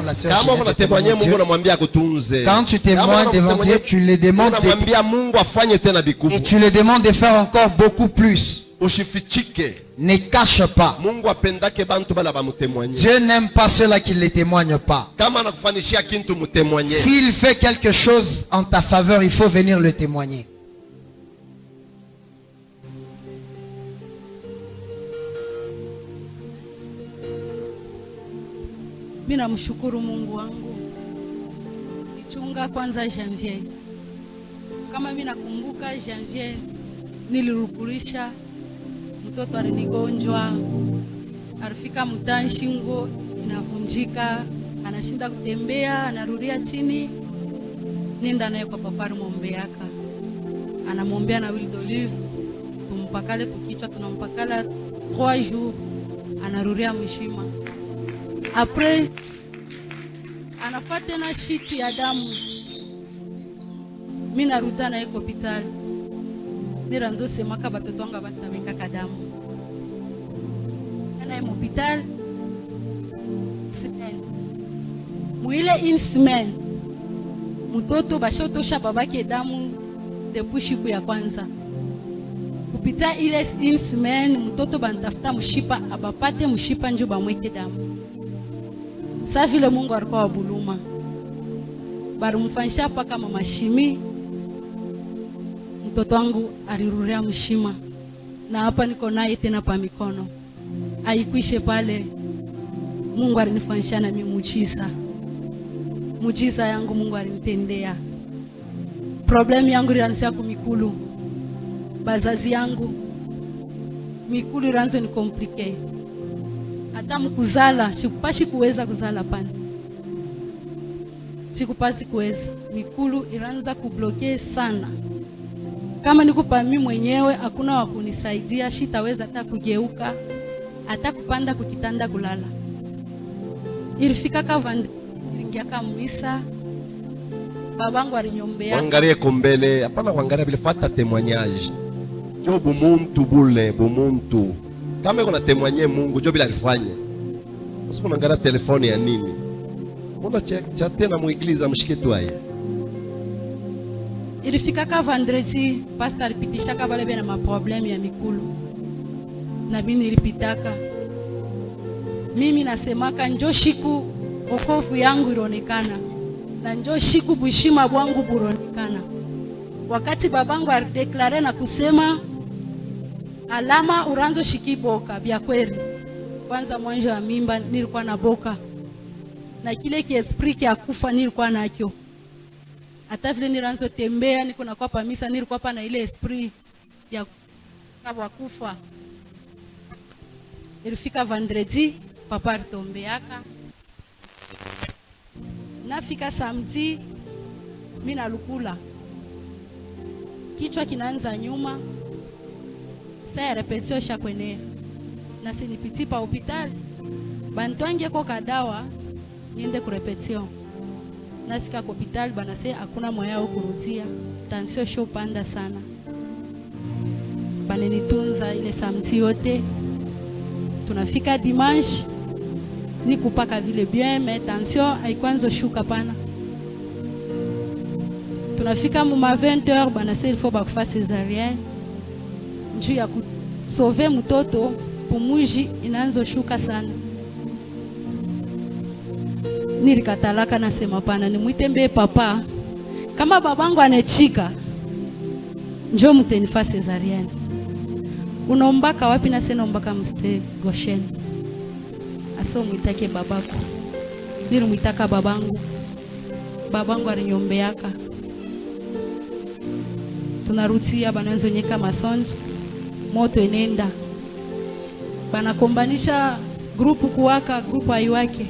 la sœur Ginette témoigne Dieu. Quand tu témoignes devant Dieu, tu le demandes et tu le demandes de faire encore beaucoup plus. Ne cache pas. Dieu n'aime pas ceux-là qui ne le témoignent pas. S'il fait quelque chose en ta faveur, il faut venir le témoigner. Mina mshukuru Mungu wangu. Nichunga kwanza Janvier. Kama mimi nakumbuka Janvier nilirukulisha mtoto alinigonjwa. Alifika mtaa shingo inavunjika, anashinda kutembea, anarudia chini. Nenda naye kwa papa muombeaka. Anamwombea na huile d'olive. Tumpakale kukichwa, tunampakala 3 jours. Anarudia mshima. Après anafata na shiti ya damu. Mimi narudia naye kwa hospitali. Niranzo semaka batoto wangu bastameka kadamu. Naye hospitali semaine. Muile une semaine. Mtoto bashotosha babake damu depuis siku ya kwanza. Kupita ile une semaine mtoto bantafuta mshipa abapate mshipa njo bamweke damu. Sa vile Mungu alikuwa wabuluma. Barumfanisha paka mama shimi. Mtoto wangu aliruria mshima. Na hapa niko naye tena pa mikono. Haikuishe pale. Mungu alinifanisha na mimi muujiza. Muujiza yangu Mungu alinitendea. Problem yangu ilianzia kumikulu. Bazazi yangu mikulu ilianza ni complicated. Hata mkuzala sikupashi kuweza kuzala pana. Sikupasi kuweza. Mikulu ilianza kubloke sana. Kama nikupa mimi mwenyewe hakuna wa kunisaidia, sitaweza hata kugeuka, hata kupanda kukitanda kulala. Ilifika kavandi ingia kamisa. Babangu alinyombea. Angalie kombele, hapana kuangalia bila fata témoignage. Jo bumuntu bule, bumuntu. Kama kuna témoigner Mungu, jo bila alifanya. Sasa unaangalia telefoni ya nini? Mbona cha tena muigliza mshiketu haya? Ilifika ka vendredi, pastor alipitisha ka bale bena ma problem ya mikulu. Na mimi nilipitaka. Mimi nasemaka njoo shiku okofu yangu ilionekana. Na njoo shiku bushima bwangu buronekana. Wakati babangu alideklare na kusema alama uranzo shikiboka bya kweli. Kwanza mwanzo wa mimba nilikuwa na boka. Na kile kiesprit kia kufa nilikuwa nakyo. Hata vile niranzo tembea niko na kwa pamisa nilikuwa pa na ile esprit ya kabwa kufa. Ilifika vendredi papa alitombeaka. Nafika samedi mimi nalukula. Kichwa kinaanza nyuma. Saya repetio shakwenea. Na sinipiti pa hospitali. Bantwange kwa kadawa niende kurepetio. Nafika kwa hospitali banase hakuna moya au kurudia. Tension show panda sana. Banenitunza ile samedi yote. Tunafika dimanche ni kupaka vile bien mais tension haikwanzo shuka pana. Tunafika muma 20h banase il faut bakufa césarienne. Njuu ya kusove mtoto pumuji inaanzo shuka sana. Nilikatalaka nasema pana nimwitembe papa. Kama babangu anechika njoo mtenifa césarienne. Unaombaka wapi? Na sena ombaka mste Goshen. Aso mwitake babako. Nilimwitaka babangu. Babangu alinyombeaka. Tunarutia bananzo nyeka masonji. Moto inenda. Banakombanisha grupu kuwaka, grupu aiwake.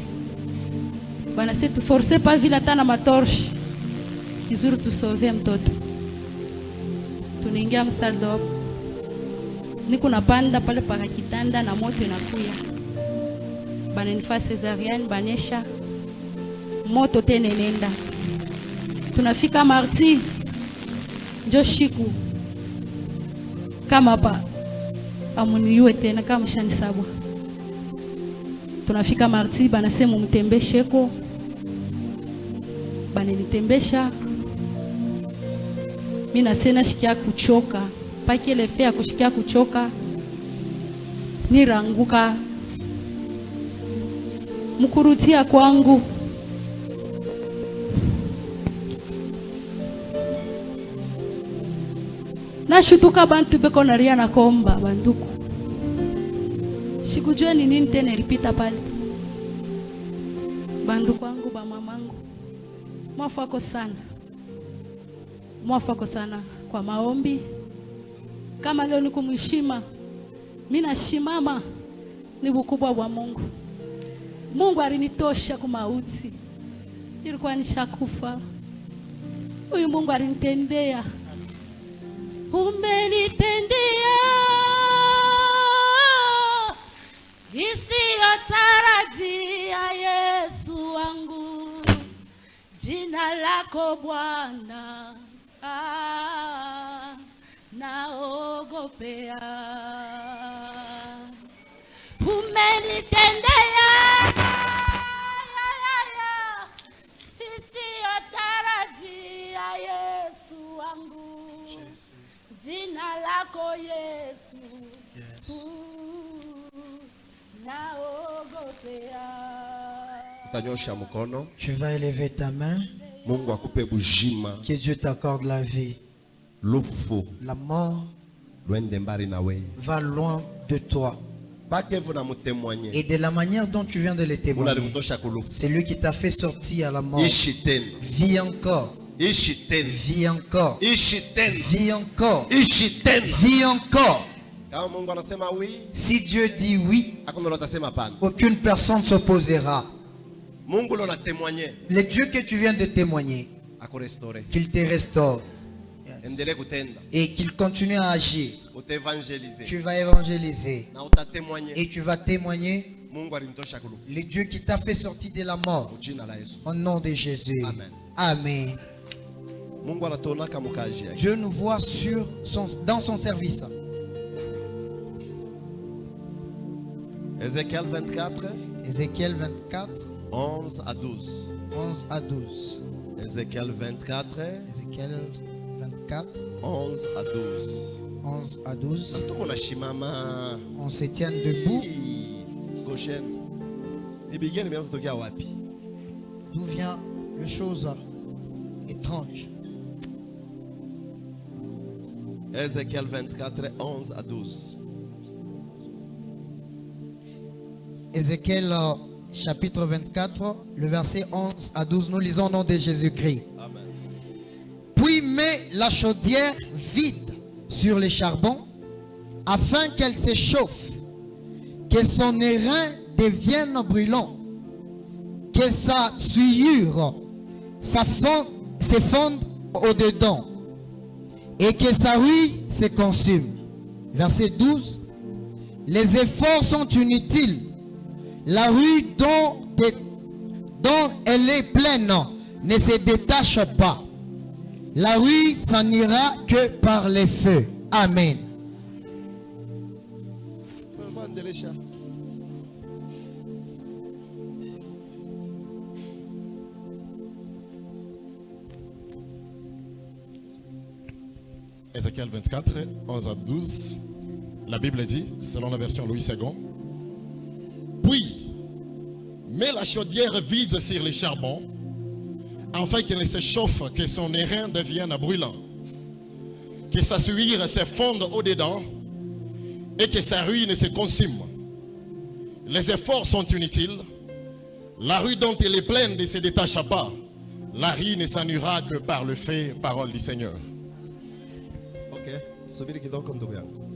Banase tu force pas vile tana matorche. Kizuru tu sauver mtoto. Tunaingia msaldo. Niko napanda pale para kitanda na moto inakuya. Bananifa césarienne banesha. Moto tena inenda. Tunafika mardi. Njo shiku. Kama pa amuniwe tena kama shani sabwa. Tunafika mardi banasema mtembesheko banenitembesha. Mina sena shikia kuchoka. Paki ile fea kushikia kuchoka. Niranguka. Mkurutia kwangu. Nashutuka bantu beko naria na komba banduku. Sikujua ni nini tena ilipita pale. Banduku wangu ba mamangu. Mwafako sana. Mwafako sana kwa maombi. Kama leo ni kumheshima. Mimi nashimama ni ukubwa wa Mungu. Mungu alinitosha kwa mauti. Nilikuwa nishakufa. Huyu Mungu alinitendea. Umenitendea isiyotarajia, Yesu wangu, jina lako Bwana, naogopea. Umenitendea isiyotarajia, Yesu wangu, jina lako Yesu, naogopea. Utanyosha mkono. Tu vas élever ta main. Mungu akupe bujima. Que Dieu t'accorde la vie. Lufu. La mort va loin de toi. Et de la manière dont tu viens de le témoigner, c'est lui qui t'a fait sortir à la mort. Vis encore. Vis encore. Vis encore. Vis encore. Si Dieu dit oui, aucune personne s'opposera. Le Dieu que tu viens de témoigner, qu'il te restaure et qu'il continue à agir. Tu vas évangéliser et tu vas témoigner le Dieu qui t'a fait sortir de la mort. Au nom de Jésus. Amen. Dieu nous voit dans son service. Ézéchiel 24. Ézéchiel 24. 11 à 12. 11 à 12. Ézéchiel 24. Ézéchiel 24. 11 à 12. 11 à 12. On se tient debout. D'où vient les choses étranges? Ézéchiel 24, 11 à 12. Ézéchiel chapitre 24, le verset 11 à 12, nous lisons au nom de Jésus-Christ. Amen. Puis mets la chaudière vide sur les charbons, afin qu'elle se chauffe, que son airain devienne brûlant, que sa souillure se fonde au-dedans, et que sa rouille se consume. Verset 12. Les efforts sont inutiles. La rouille dont elle est pleine ne se détache pas. La rouille s'en ira que par les feux. Amen. Ézéchiel 24, 11 à 12. La Bible dit, selon la version Louis II, puis, mets la chaudière vide sur les charbons, afin qu'elle ne se chauffe, que son airain devienne brûlant, que sa suire se fonde au-dedans, et que sa rouille ne se consume. Les efforts sont inutiles. La rouille dont elle est pleine ne se détache pas. La rouille ne s'en ira que par le feu, parole du Seigneur.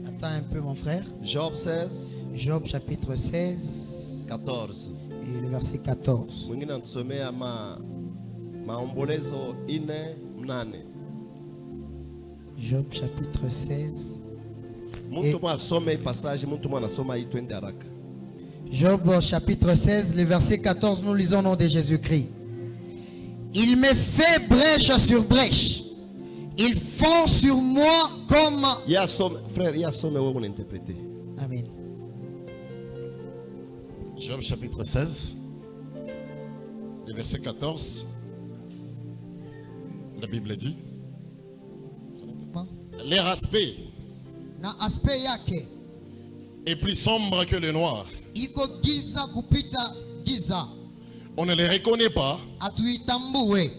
Attends un peu mon frère. Job 16. Job chapitre 16. 14. Et le verset 14. Job chapitre 16. Job chapitre 16, le verset 14, nous lisons au nom de Jésus-Christ. Il me fait brèche sur brèche. Ils font sur moi comme... Amen. Job chapitre 16, le verset 14. La Bible dit, leur aspect na aspect yake est plus sombre que le noir. iko giza kupita giza, On ne les reconnaît pas atuitambue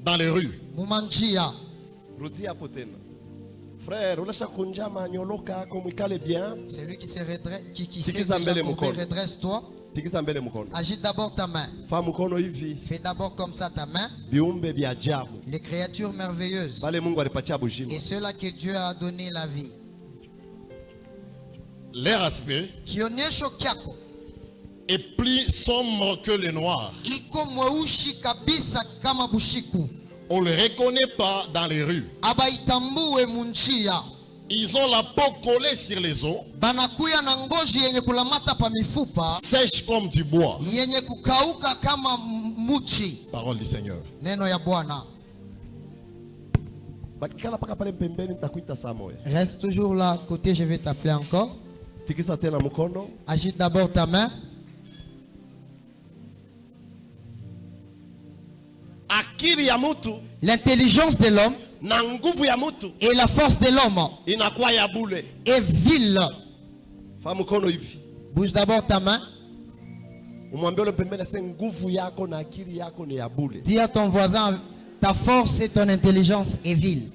dans les rues. mumanjia. Rudi hapo tena. Frère, unasha kunjama nyoloka yako mwikale bien. Celui qui se redresse, qui Tikisa s'est déjà mbele courbé, mkono. redresse-toi. Tikisa mbele mkono. Agite d'abord ta main. Fa mkono hivi. Fais d'abord comme ça ta main. Viumbe vya ajabu. Les créatures merveilleuses Bale Mungu alipatia bujima. et ceux-là que Dieu a donné la vie. Leur aspect Kionyesho kyako est plus sombre que le noir. iko mweushi kabisa kama bushiku. On ne les reconnaît pas dans les rues. Abaitambue munjia. Ils ont la peau collée sur les os, Banakuya na ngozi yenye kulamata pa mifupa, sèche comme du bois. yenye kukauka kama muchi. Parole du Seigneur. Neno ya Bwana. Bakikala paka pale pembeni nitakuita saa moja. Reste toujours là à côté, je vais t'appeler encore. Tikisa tena mkono. Agite d'abord ta main. Akili ya mtu L'intelligence de l'homme na nguvu ya mtu et la force de l'homme inakuwa ya bule. est vile. Fa mkono hivi. Bouge d'abord ta main. Umwambie ule pembeni ase nguvu yako na akili yako ni ya bule. Dis à ton voisin, ta force et ton intelligence est vile.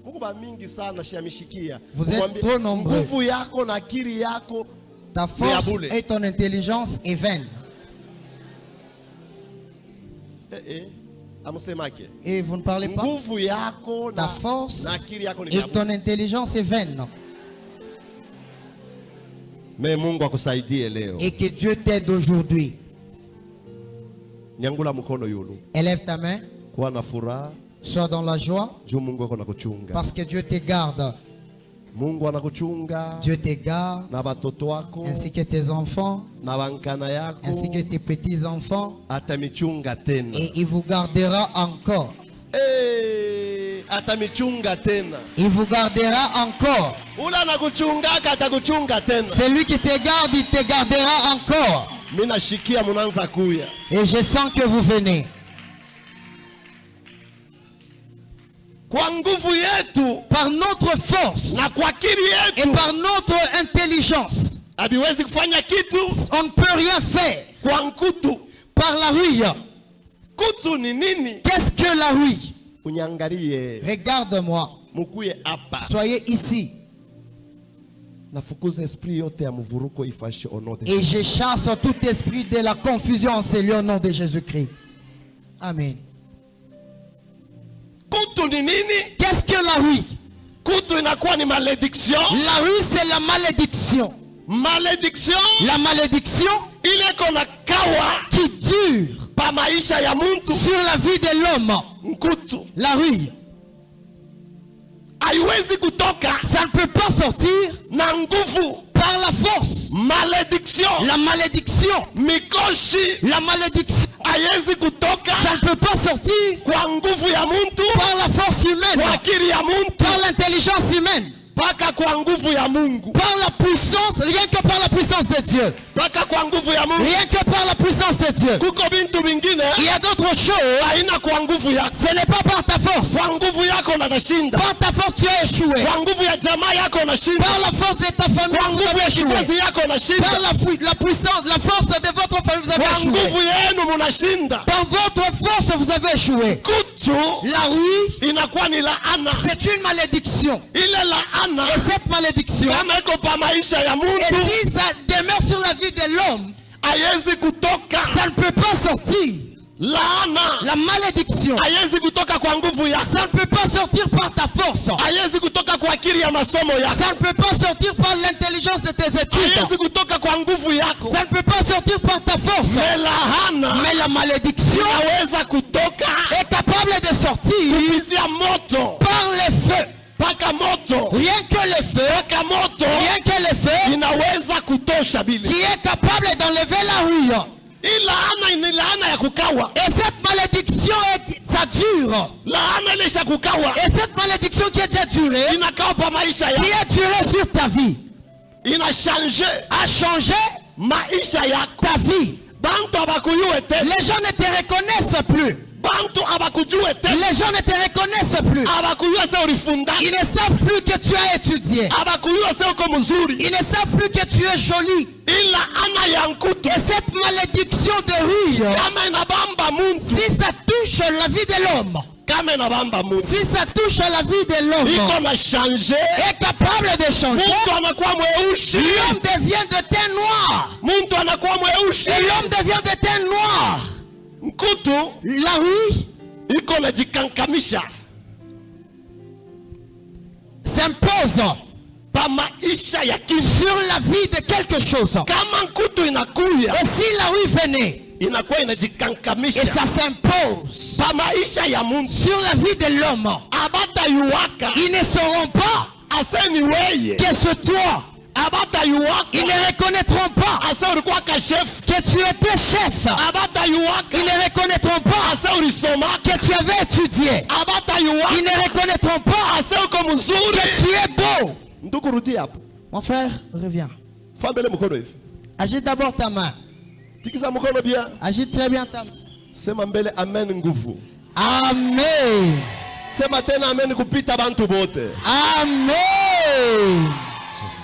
Mungu ba mingi sana shiamishikia. Vous êtes Umwambie, trop nombreux. nguvu yako na akili yako Ta force boule. et ton intelligence est vaine. Amusemake. Et vous ne parlez pas. Nguvu yako Ta na force na akili yako ni et ya bule. ton intelligence est vaine. Me Mungu akusaidie leo. Et que Dieu t'aide aujourd'hui. Nyangula mkono yulu. Élève ta main. Kuwa na furaha. Sois dans la joie. Juu Mungu ako nakuchunga. Parce que Dieu te garde. Mungu anakuchunga Dieu te garde. na batoto wako Ainsi que tes enfants. na bankana yako. Ainsi que tes petits-enfants. Atamichunga tena. Et il vous gardera encore. Atamichunga tena. Il vous gardera encore. Ula nakuchungaka atakuchunga tena. Celui qui te garde, il te gardera encore. Mina shikia munanza kuya. Et je sens que vous venez. Kwa nguvu yetu Par notre force na kwa akili et yetu par notre intelligence, habiwezi kufanya kitu. on ne peut rien faire. Kwa nkutu. Par la rue. Kutu ni nini? Qu'est-ce que la rue? Unyangalie. Regarde-moi. Mukuye hapa. Soyez ici. Nafukuza esprit yote ya mvuruko ifashe au nom de Et je chasse tout esprit de la confusion en ce lieu au nom de Jésus-Christ. Amen. Kutu ni nini? Qu'est-ce que la rue? Kutu inakuwa ni malédiction. La rue, c'est la malédiction. Malédiction La malédiction ile kona kawa qui dure pa maisha ya muntu. sur la vie de l'homme. Nkutu La rue, haiwezi kutoka ça ne peut pas sortir na nguvu. par la force. Malédiction La malédiction, mikoshi la malédiction, haiwezi kutoka ça ne peut pas sortir kwa nguvu ya muntu, par la force humaine, kwa akili ya muntu, par l'intelligence humaine, paka kwa nguvu ya Mungu, par la puissance, rien que par la puissance de Dieu. paka kwa nguvu ya Mungu. Rien que par la puissance de Dieu. Kuko bintu bingine Il y a d'autres choses. haina kwa nguvu yako. Ce n'est pas par ta force. Kwa nguvu yako unatashinda. Par ta force, tu as échoué. Kwa nguvu ya jamaa yako unashinda. Par la force de ta famille, Kwa vous nguvu avez ya échoué. kizazi yako unashinda. Par la puissance, la force de votre famille, vous avez Kwa échoué. nguvu yenu munashinda. Par votre force, vous avez échoué. Kutu La rue, inakuwa ni laana. c'est une malédiction. Ile laana Et cette malédiction, kama iko pa maisha ya et muntu si ça demeure sur la vie de l'homme, haiwezi kutoka. ça ne peut pas sortir. Laana La malédiction, haiwezi kutoka kwa nguvu yako. ça ne peut pas sortir par ta force. Haiwezi kutoka kwa akili ya masomo yako. Ça ne peut pas sortir par l'intelligence de tes études. Haiwezi kutoka kwa nguvu yako. Ça ne peut pas sortir par ta force. Mais laana Mais la malédiction inaweza kutoka est capable de sortir kupitia moto. par les feux. Paka moto. Rien que les feux, Paka moto rien que les feux inaweza kutosha bili. qui est capable d'enlever la rue. Hii laana ni laana ya kukawa. Et cette malédiction, ça dure. Laana ilisha kukawa. Et cette malédiction qui a déjà duré, Inakawa pa maisha qui yako. a duré sur ta vie, Ina change a changé maisha yako. ta vie. Bantu abakuyue te. Les gens ne te reconnaissent plus. Bantu bantu abakujue tena, Les gens ne te reconnaissent plus. abakujua se ulifunda, Ils ne savent plus que tu as étudié. abakujua se uko mzuri, Ils ne savent plus que tu es joli. ila ana ya nkutu Et cette malédiction de rue, kama inabamba muntu, si ça touche la vie de l'homme, kama inabamba muntu, si ça touche la vie de l'homme, iko na changer. est capable de changer. Muntu anakuwa mweusi, L'homme devient de teint noir. muntu anakuwa mweusi, Et l'homme devient de teint noir. nkutu La rue iko na jikankamisha s'impose pa maisha ya kifu. sur la vie de quelque chose. Kama nkutu inakuya, Et si la rue venait, inakuwa et inajikankamisha ça s'impose pa maisha ya muntu. sur la vie de l'homme, Abata yuwaka ils ne sauront pas aseni weye, que c'est toi. abata yuwaka Ils ne reconnaîtront pas ase ulikuwa ka chef, que tu étais chef. abata yuwaka Ils ne reconnaîtront pas ase ulisomaka, que tu avais étudié. abata Ils yuwaka ne reconnaîtront pas ase uko que mzuri. tu es beau. Ndugu, rudi hapo, Mon frère, reviens. fambele mkono hivi, Agite d'abord ta main. tikiza mkono bien, Agite très bien ta main. sema mbele amen, nguvu. Amen. Sema tena amen kupita bantu bote. Amen. Ceci.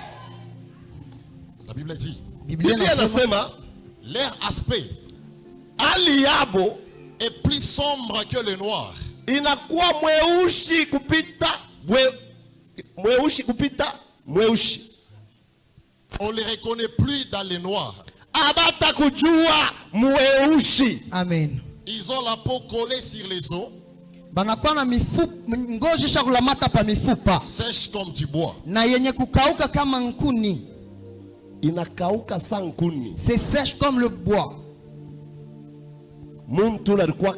La Bible dit, Biblia Biblia inasema inasema leur aspect hali yabo est plus sombre que le noir. inakuwa mweushi kupita mweushi kupita mweushi. On ne les reconnaît plus dans les noirs. Abata kujua mweushi. Amen. Ils ont la peau collée sur les os, Banakuwa na mifupa, ngozi sha kulamata pa mifupa sèche comme du bois. na yenye kukauka kama nkuni. Inakauka sankuni. C'est sèche comme le bois. Muntu alikuwa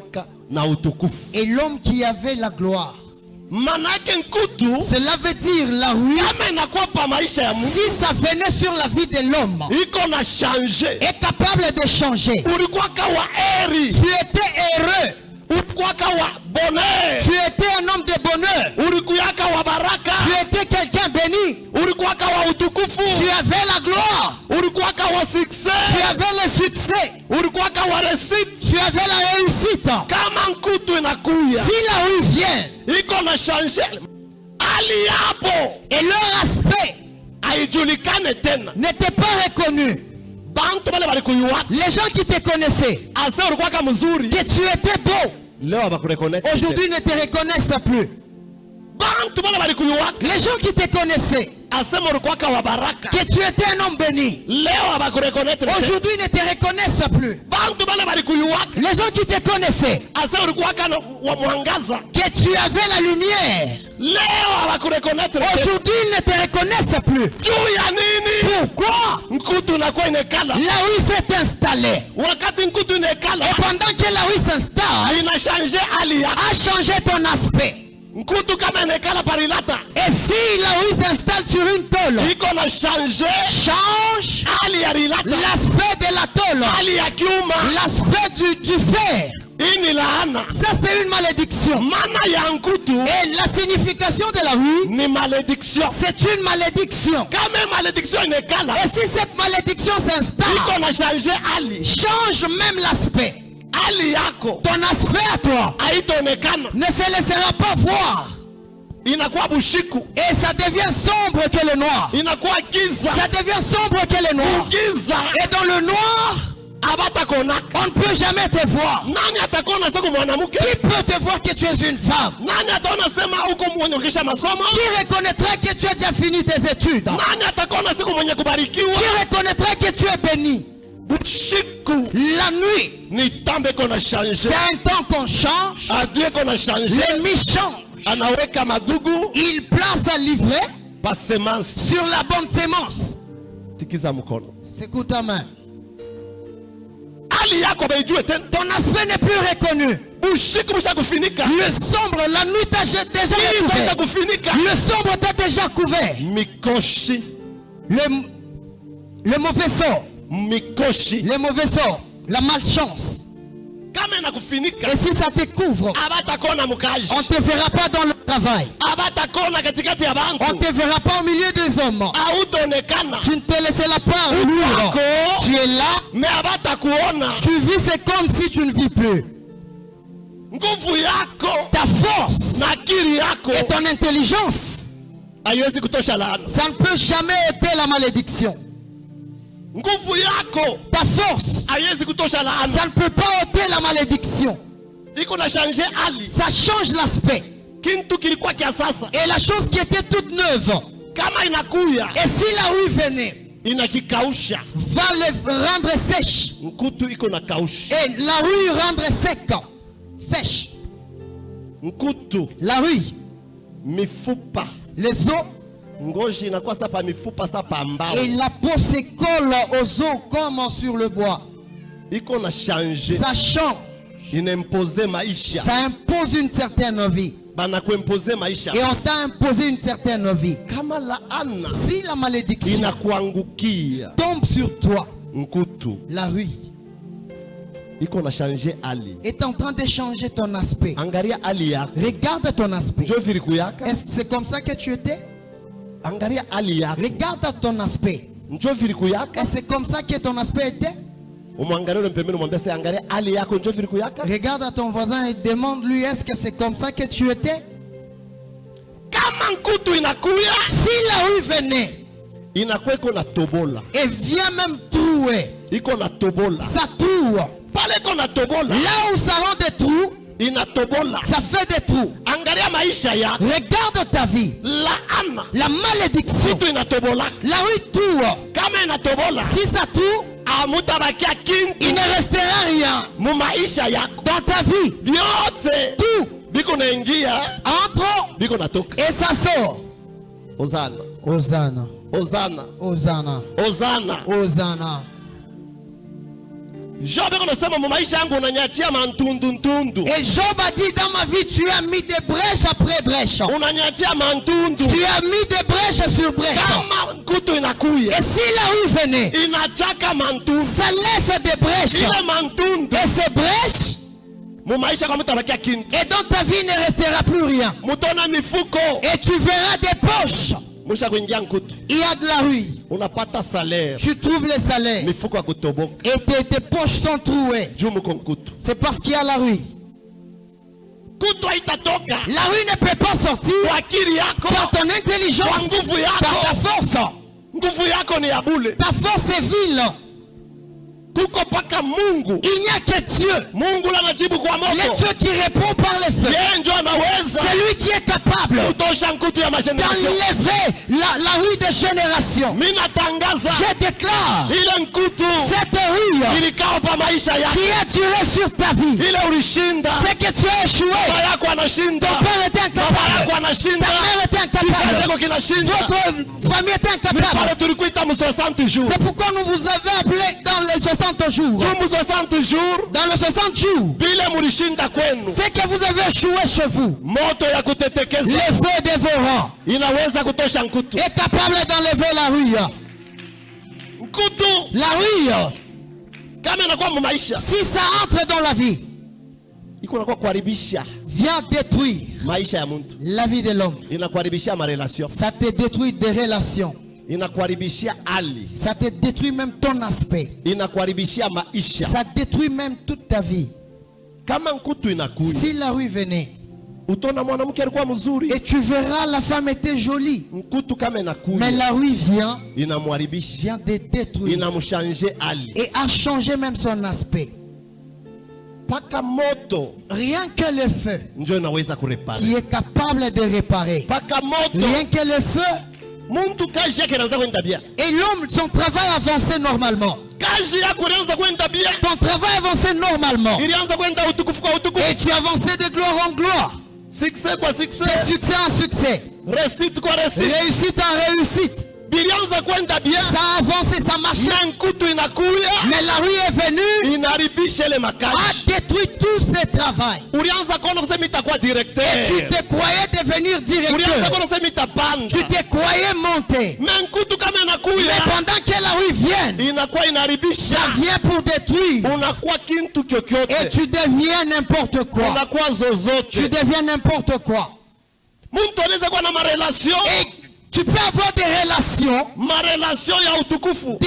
na utukufu. Et l'homme qui avait la gloire. Manake nkutu Cela veut dire la rue, kama inakuwa pa maisha ya Mungu si ça venait sur la vie de l'homme, iko na changer. est capable de changer. Ulikuwa kawa eri, Tu étais heureux. ulikuwa kawa bonheur, Tu étais un homme de bonheur. ulikuwa kawa baraka, Tu étais quelqu'un béni. ulikuwa kawa utukufu, Tu avais la gloire. ulikuwa kawa Tu success, avais le succès. ulikuwa kawa réussite. Tu avais la réussite. Kama nkutu inakuya Si la rue vient iko na changer, hali yapo et leur aspect haijulikane tena. n'était pas reconnu, Bantu bale balikuyua les gens qui te connaissaient, ase ulikuwa kama mzuri, que tu étais beau, leo abakureconnect. aujourd'hui ne te reconnaissent plus. Bantu bale balikuyua Les gens qui te connaissaient, asema ulikuwa kawa baraka, que tu étais un homme béni, leo abakureconnect. aujourd'hui ne te reconnaissent plus. Bantu bale balikuyua Les gens qui te connaissaient, ase ulikuwa kana wa mwangaza, que tu avais la lumière, leo abakureconnect. aujourd'hui ils ne te reconnaissent plus. Juu ya nini? Pourquoi? Nkutu inakuwa inekala. La rue s'est installée. Wakati nkutu inekala Et pendant que la rue s'installe, inachange hali ya a changé ton aspect. nkutu. Kama inekala parilata Et si la rue s'installe sur une tôle, iko na change change hali ya rilata, l'aspect de la tôle, hali ya kiuma. l'aspect du fer. Hii ni laana. Ça, c'est une malédiction. Maana ya nkutu Et la signification de la rue, ni malédiction. c'est une malédiction. Kama malédiction inekala Et si cette malédiction s'installe, iko na change hali, change même l'aspect. hali yako Ton aspect à toi haitaonekana, ne se laissera pas voir. inakuwa bushiku, Et ça devient sombre que le noir. inakuwa giza. Ça devient sombre que le noir. Giza Et dans le noir, abatakonaka. on ne peut jamais te voir. Nani atakuona siku mwanamke? Qui peut te voir que tu es une femme? Nani ataona sema uko mwenye ukisha masomo? Qui reconnaîtra que tu as déjà fini tes études? Nani atakuona siku mwenye kubarikiwa? Qui reconnaîtra que tu es béni? Bushiku La nuit, ni tambe kona change, c'est un temps qu'on change. adui kona change, L'ennemi change. anaweka magugu Il place à livrer pa semence. sur la bonne sémence. Tikiza mkono. Secoue ta main. Hali yako beijue tena. Ton aspect n'est plus reconnu. Bushiku busha kufinika. Le sombre, la nuit t'a déjà Giza couvert. kufinika. Le sombre t'a déjà couvert. Mikoshi, Le mauvais sort, mikoshi. les mauvais sorts, la malchance. Kama inakufinika, Et si ça te couvre, abatakona mukaji. on ne te verra pas dans le travail. Abatakona katikati ya On bantu. ne te verra pas au milieu des hommes. Hautonekana. Tu ne te laisseras pas luire. Wako, Tu es là, me abatakuona. tu vis, c'est comme si tu ne vis plus. nguvu yako ta force na akili yako et ton intelligence, haiwezi kutosha laana. ça ne peut jamais ôter la malédiction. Nguvu yako Ta force, haiwezi kutosha laana. ça ne peut pas ôter la malédiction. Iko na changer hali. Ça change l'aspect. Kintu kilikuwa kia sasa Et la chose qui était toute neuve, kama inakuya et si la rue venait, inakikausha. va les rendre sèche. Mkutu iko na kausha. Et la rue rendre sec, sèche. Mkutu La rue, mifupa les os, ngozi inakuwa sapa mifupa sapa mbao. et la peau se colle aux os comme sur le bois. Iko na changer. Ça change. Inaimpose maisha. Ça impose une certaine vie. Bana kuimpose maisha. Et on t'a imposé une certaine vie. Kama laana Si la malédiction inakuangukia tombe sur toi, mkutu la rue iko na changer hali. est en train de changer ton aspect. Angalia hali yako. Regarde ton aspect. Njoo viliku yaka. Est-ce que c'est comme ça que tu étais? Angalia hali yako. Regarde ton aspect. Njoo viliku yaka. Est-ce que c'est comme ça que ton aspect était? Umwangalie ule mpembeni umwambie sasa angalia hali yako njoo viliku yaka. Regarde à ton voisin et demande-lui, est-ce que c'est comme ça que tu étais? Kama mkutu inakuya Si la rue venait inakuwa iko na tobola. et vient même trouer, Iko na tobola. ça trouve. Pale iko na tobola. Là où ça rend des trous, Ina tobola. ça fait des trous. Angalia maisha yako. Regarde ta vie. Laana. La malédiction. Kitu inatobola. La rue tourne. Kama inatobola. Si ça tourne, Amutabakia il kintu. ne restera rien Mu maisha yako. dans ta vie. Vyote. Tout Biko naingia. entre Biko natoka. et ça sort. Ozana. Hosanna, Ozana. Hosanna, Ozana. Hosanna. Job iko nasema mu maisha yangu unanyachia mantundu ntundu. Et Job a dit, dans ma vie, tu as mis des brèches après brèches. Unanyachia mantundu. Tu as mis des brèches sur brèches. Kama kutu inakuya. Et si la rue venait, Inachaka mantundu. ça laisse des brèches. Ile mantundu. Et ces brèches, Mu maisha kama mutabakia kintu. et dans ta vie, il ne restera plus rien. Mutona mifuko. Et tu verras des poches. Musha kuingia nkutu. Il y a de la rue. Unapata salaire. Tu trouves les salaires. Mifuko ya kutoboka. Et tes poches sont trouées. Juu muko nkutu. C'est parce qu'il y a la rue. Kutu haitatoka. La rue ne peut pas sortir Kwa akili yako. par ton intelligence, Kwa nguvu yako. par ta force. Nguvu yako ni ya bule. Ta force est vile. Kuko paka Mungu. Il n'y a que Dieu. Mungu anajibu kwa Le moto. Dieu qui répond par les feux. Yeye ndio anaweza C'est lui qui est capable kutosha nkutu ya majenerasyon. d'enlever la rue des générations. Mimi natangaza Je déclare ile nkutu cette rue ilikao pa maisha yako. qui a duré sur ta vie. Ile ulishinda. C'est que tu as échoué. Baba yako anashinda. Ton père était Baba yako incapable. anashinda. Ta mère était Kizazi incapable. chako kinashinda. Votre famille était Pale incapable. tulikuita mu 60 jours. C'est pourquoi nous vous avons appelé dans les 60 jours. Mu 60 jours. Dans les 60 jours. Bile mulishinda kwenu. C'est que vous avez échoué chez vous. Moto ya kutetekeza Les feux dévorants inaweza kutosha nkutu. est capable d'enlever la rue. Nkutu La rue, kama inakuwa mu maisha si ça entre dans la vie, iko nakuwa kuharibisha vient détruire maisha ya mtu. la vie de l'homme. Inakuharibishia marelation. Ça te détruit des relations. Inakuharibishia hali. Ça te détruit même ton aspect. Inakuharibishia maisha. Ça détruit même toute ta vie. Kama nkutu inakuya, Si la rue venait, utaona mwanamke alikuwa mzuri. et tu verras la femme était jolie, Nkutu kama mais inakuya la rue vient inamharibisha, de détruire inamshange hali. et a changé même son aspect. Paka moto Rien que le feu ndio inaweza kurepara. qui est capable de réparer. Paka moto Rien que le feu. muntu kazi yake inaanza kwenda bien. Et l'homme, son travail avançait normalement. Kazi yako inaanza kwenda bien. Ton travail avançait normalement. Ilianza kwenda utukufu kwa utukufu. Et tu avançais de gloire en gloire. Succès kwa succès. De succès en succès. Réussite kwa réussite. Réussite en réussite. Bilianza kwenda bien. Ça a avancé, ça marchait. Na nkutu inakuya. Mais la rue est venue, Inaribisha ile a makazi. détruit tout ce travail. Ulianza kuona kusema itakuwa directeur. Tu te croyais devenir Ulianza directeur. kuona kusema itapanda. Tu te croyais monter. Mais nkutu kama Mais inakuya pendant que la rue vient, inakuwa inaribisha. ça vient pour détruire. Unakuwa kintu Et kyokyote. tu deviens n'importe quoi. Unakuwa Tu zozote. deviens n'importe quoi. Muntu anaweza kuwa na marelation. Et tu peux avoir des relations Marelation ya utukufu.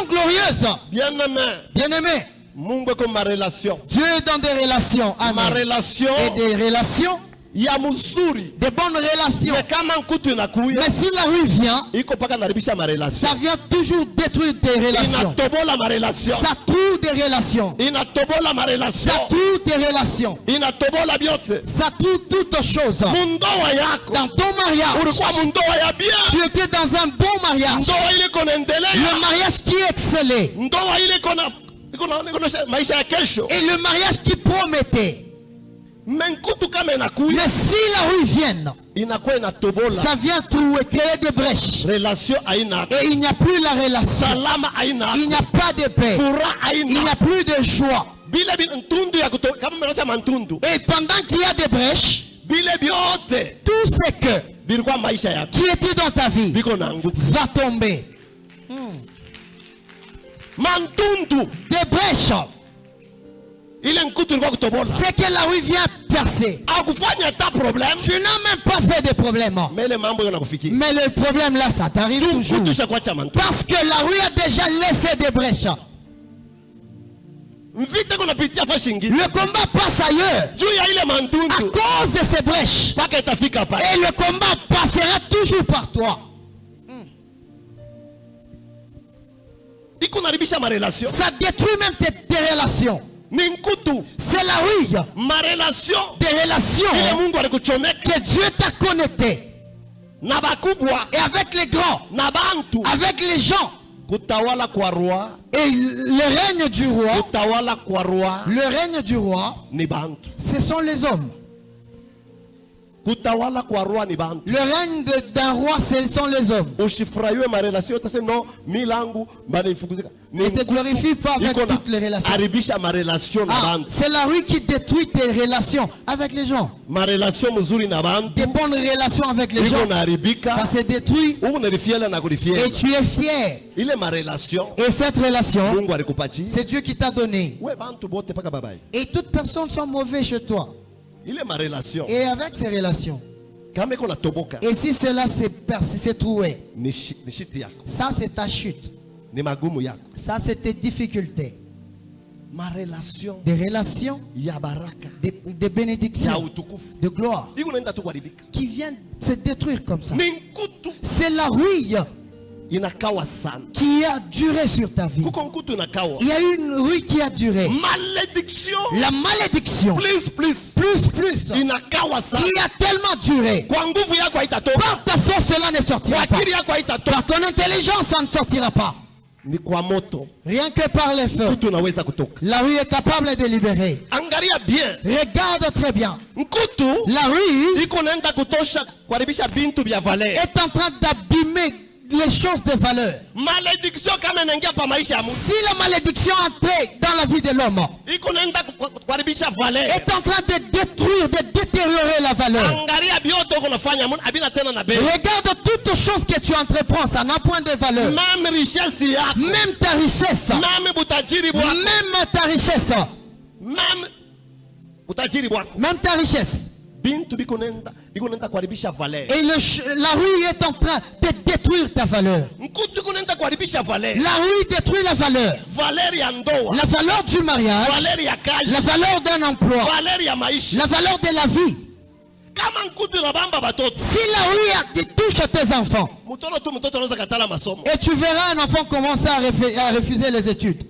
glorieuses. Bien aimé. Bien-aimé, Mungu eko ma relation. Dieu est dans des relations. Ma Amen. relation Et des relations, ya mzuri. des bonnes relations. Mais kama nkutu inakuya, Mais si la rue vient, iko paka naribisha ma relation. ça vient toujours détruire tes relations. Inatobola ma relation. Ça trouve des relations. Inatobola ma relation. Ça trouve des relations. Inatobola biote. Ça trouve toutes choses. Mundoa yako. Dans ton mariage, Ulikuwa mundoa ya bien. tu étais dans un bon mariage. Ndoa ile konaendelea. Le mariage qui excellait. Ndoa ile kona maisha ya kesho. Et le mariage qui promettait. Menkutu kama inakuya, Mais si la rue vient, inakuwa inatobola. ça vient trouver, créer des brèches. Relation haina. Et il n'y a plus la relation. Salama haina. Il n'y a pas de paix. Furaha Il n'y haina. a plus de joie. Bile ntundu ya kuto kama mnacha mantundu. Et pendant qu'il y a des brèches, Bile biote tout ce que bilikuwa maisha yako. qui était dans ta vie Biko na nguvu. va tomber. Mantundu Des brèches, ile nkutu ilikuwa kutobola. c'est que la rue vient percer. Akufanya ta problème. Tu n'as même pas fait de problème. Mais ile mambo yanakufikia. Mais le problème là, ça t'arrive toujours. Nkutu shakuacha mantundu. Parce que la rue a déjà laissé des brèches. Mvita kunapitia fashi ingine. Le combat passe ailleurs Juu ya ile à mantundu. cause de ces brèches. Paka itafika pale. Et le combat passera toujours par toi. Iko naribisha ma relation. Ça détruit même tes relations. Ni nkutu. C'est la rue Ma relation. des Ile relations Mungu alikuchomeka. que Dieu t'a connecté. Na bakubwa. Et avec les grands, Na bantu. avec les gens. Kutawala kwa roi. Et le règne du roi, Kutawala kwa roi. le règne du roi, Ni bantu. ce sont les hommes. Kutawala kwa roi ni bantu. Le règne d'un roi, ce sont les hommes. Usifurahiwe ma relation. Utase no milangu bana ifukuzika. Ne te glorifie pas avec Iko na toutes les relations. haribisha ma relation na Ah, bantu. c'est la rue qui détruit tes relations avec les gens. Ma relation mzuri na bantu. Des bonnes relations avec les gens, Iko na haribika. ça se détruit Uko narifiela na et kurifiela. tu es fier. Ile ma relation. Et cette relation, Mungu alikupatia. c'est Dieu qui t'a donné. We bantu bote paka babai. Et toutes personnes sont mauvaises chez toi. Ile ma relation. Et avec ces relations. Kama iko natoboka. Et si cela s'est percé, s'est trouvé, Ni shiti yako. ça c'est ta chute. Ni magumu yako. Ça c'est tes difficultés. Ma relation Des relations, ya baraka. des Ya bénédictions, utukufu. de gloire Iko naenda tu kuharibika. qui viennent se détruire comme ça. Ni nkutu C'est la rouille inakawa sana. qui a duré sur ta vie. Kuko nkutu inakawa. Il y a une rue qui a duré. Malédiction. La malédiction, Please. plus, Inakawa sana. qui a tellement duré. Kwa nguvu yako haitatoka. Par ta force, cela ne sortira Kwa pas. akili yako haitatoka. Par ton intelligence, ça ne sortira pas. Ni kwa moto. Rien que par les feux. Nkutu unaweza kutoka. La rue est capable de libérer. Angalia bien. Regarde très bien. Nkutu La rue iko naenda kutosha kuharibisha bintu vya valeur. est en train d'abîmer les choses de valeur. Malédiction kama inaingia pa maisha ya mtu. Si la malédiction entre dans la vie de l'homme, Iko naenda kuharibisha valeur. est en train de détruire, de détériorer la valeur. Angalia bioto uko nafanya mun abina tena na bei. Regarde toutes choses que tu entreprends, ça n'a point de valeur. Même richesse yako. Même ta richesse, Même butajiri bwako. même ta richesse, Même utajiri bwako. même ta richesse. Bintu biko nenda kuharibisha valeur. Et la rue est en train de détruire ta valeur. Nkutu iko nenda kuharibisha valeur. La rue détruit la valeur. Valeur ya ndoa. La valeur du mariage, Valeur ya kazi. la valeur d'un emploi, Valeur ya maisha. la valeur de la vie. Kama nkutu inabamba batoto. Si la rue touche tes enfants, Mtoto anaweza katala masomo. et tu verras un enfant commencer à refuser les études.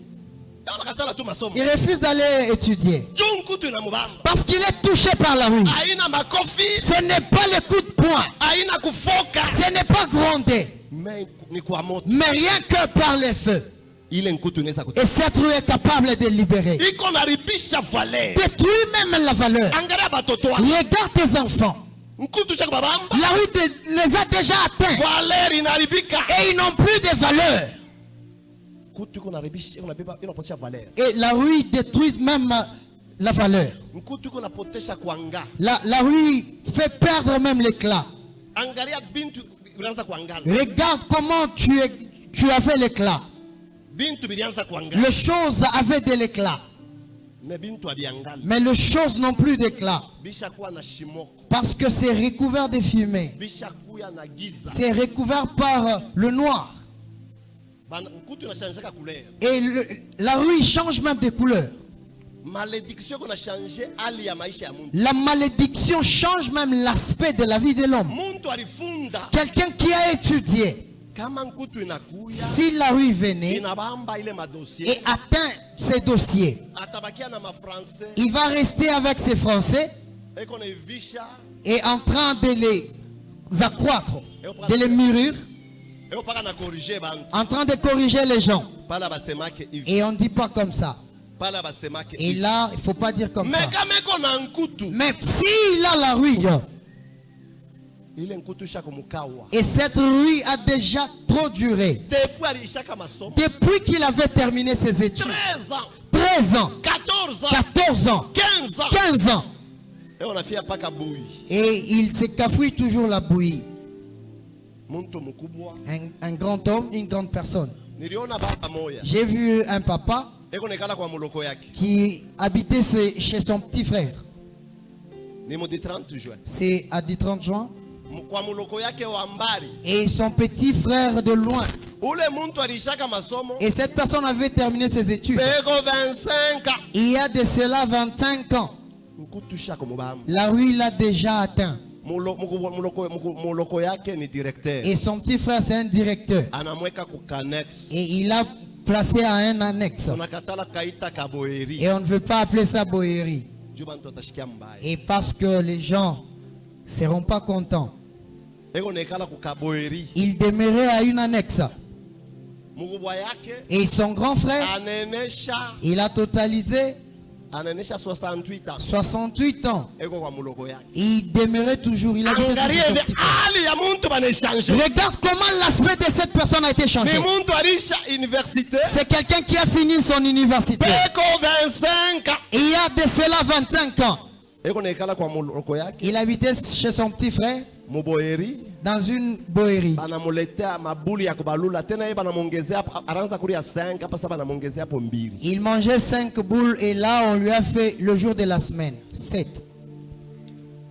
Anakatala tu masomo. Il refuse d'aller étudier. Juu nkutu inamubamba. Parce qu'il est touché par la rue. Haina makofi. Ce n'est pas le coup de poing. Haina kufoka. Ce n'est pas gronder. Mais ni kwa moto. Mais rien que par les feux. Ile nkutu inaweza kutoka. Et cette rue est capable de libérer. Iko naribisha valeur. Détruit même la valeur. Angalia batoto wako. Regarde tes enfants. Nkutu chako babamba. La rue les a déjà atteints. Valeur inaribika. Et ils n'ont plus de valeur. Nkutu iko naribisha, inapotea valeur. Et la rue détruit même la valeur. Nkutu iko napotesha kuanga. La rue fait perdre même l'éclat. Angalia bintu bilianza kuangana. Regarde comment tu avais l'éclat. Bintu bilianza kuangana. Les choses avaient de l'éclat. Mais bintu abiangana. Mais les choses n'ont plus d'éclat. Bisha kuwa na shimoko. Parce que c'est recouvert de fumée. Bisha kuya na giza. C'est recouvert par le noir. Nkutu inachangaka couleur. Et la rue change même de couleur. Malédiction qu'on a changé hali ya maisha ya muntu. La malédiction change même l'aspect de la vie de l'homme. Muntu alifunda. Quelqu'un qui a étudié, Kama nkutu inakuya. si la rue venait Inabamba ile madossier. et atteint ses dossiers, Atabakia na ma français. il va rester avec ses Français Et qu'on evisha. et en train de les accroître, de les mûrir, Et on parle na corriger bantu. en train de corriger les gens. Pala basema ke hivi. Et on ne dit pas comme ça. Pala basema ke Et hivi. là, il ne faut pas dire comme ça. Mais kama iko na nkutu. Mais s'il a la rue, Ile nkutu shaka mukawa. et cette rue a déjà trop duré, Depuis alishaka masomo. depuis qu'il avait terminé ses études, 13 ans. 13 ans, 14 ans. 14 ans, 15 ans. 15 ans, Et on a fait paka bouille. et il se cafouille toujours la bouillie. Muntu mukubwa. Un grand homme, une grande personne. Niliona baba moya. J'ai vu un papa Eko nekala kwa muloko yake. qui habitait chez son petit frère. Ni mudi 30 juin. C'est à 30 juin. Kwa muloko yake wa mbali. Et son petit frère de loin. Ule muntu alishaka masomo. Et cette personne avait terminé ses études. Peko 25 ans. Il y a de cela 25 ans. Nkutu shaka mubamba. La rue l'a déjà atteint. Muloko yake ni directeur. Et son petit frère, c'est un directeur. Anamweka ku Canex. Et il a placé à un annexe. Unakatala kaita kaboeri. Et on ne veut pas appeler ça bohérie. Juba nto tashikia mbaya. Et parce que les gens ne seront pas contents, Eko nekala ku kaboeri. il demeurait à une annexe. Mukubwa yake Et son grand frère, anenesha il a totalisé 68 ans. 68 ans. Eko kwa muloko yake. Il demeurait toujours. Il habitait toujours Angalia son hivi petit frère. hali ya muntu banechange. Regarde comment l'aspect de cette personne a été changé. Ni muntu alisha université. C'est quelqu'un qui a fini son université. Peko 25 ans. Il y a de cela 25 ans. Eko nekala kwa muloko yake. Il habitait chez son petit frère Muboeri. dans une bohérie. Banamuletea mabuli ya kubalula tena yeye banamongezea anaanza kulia 5 hapa sasa banamongezea hapo 2. Il mangeait 5 boules et là on lui a fait le jour de la semaine 7.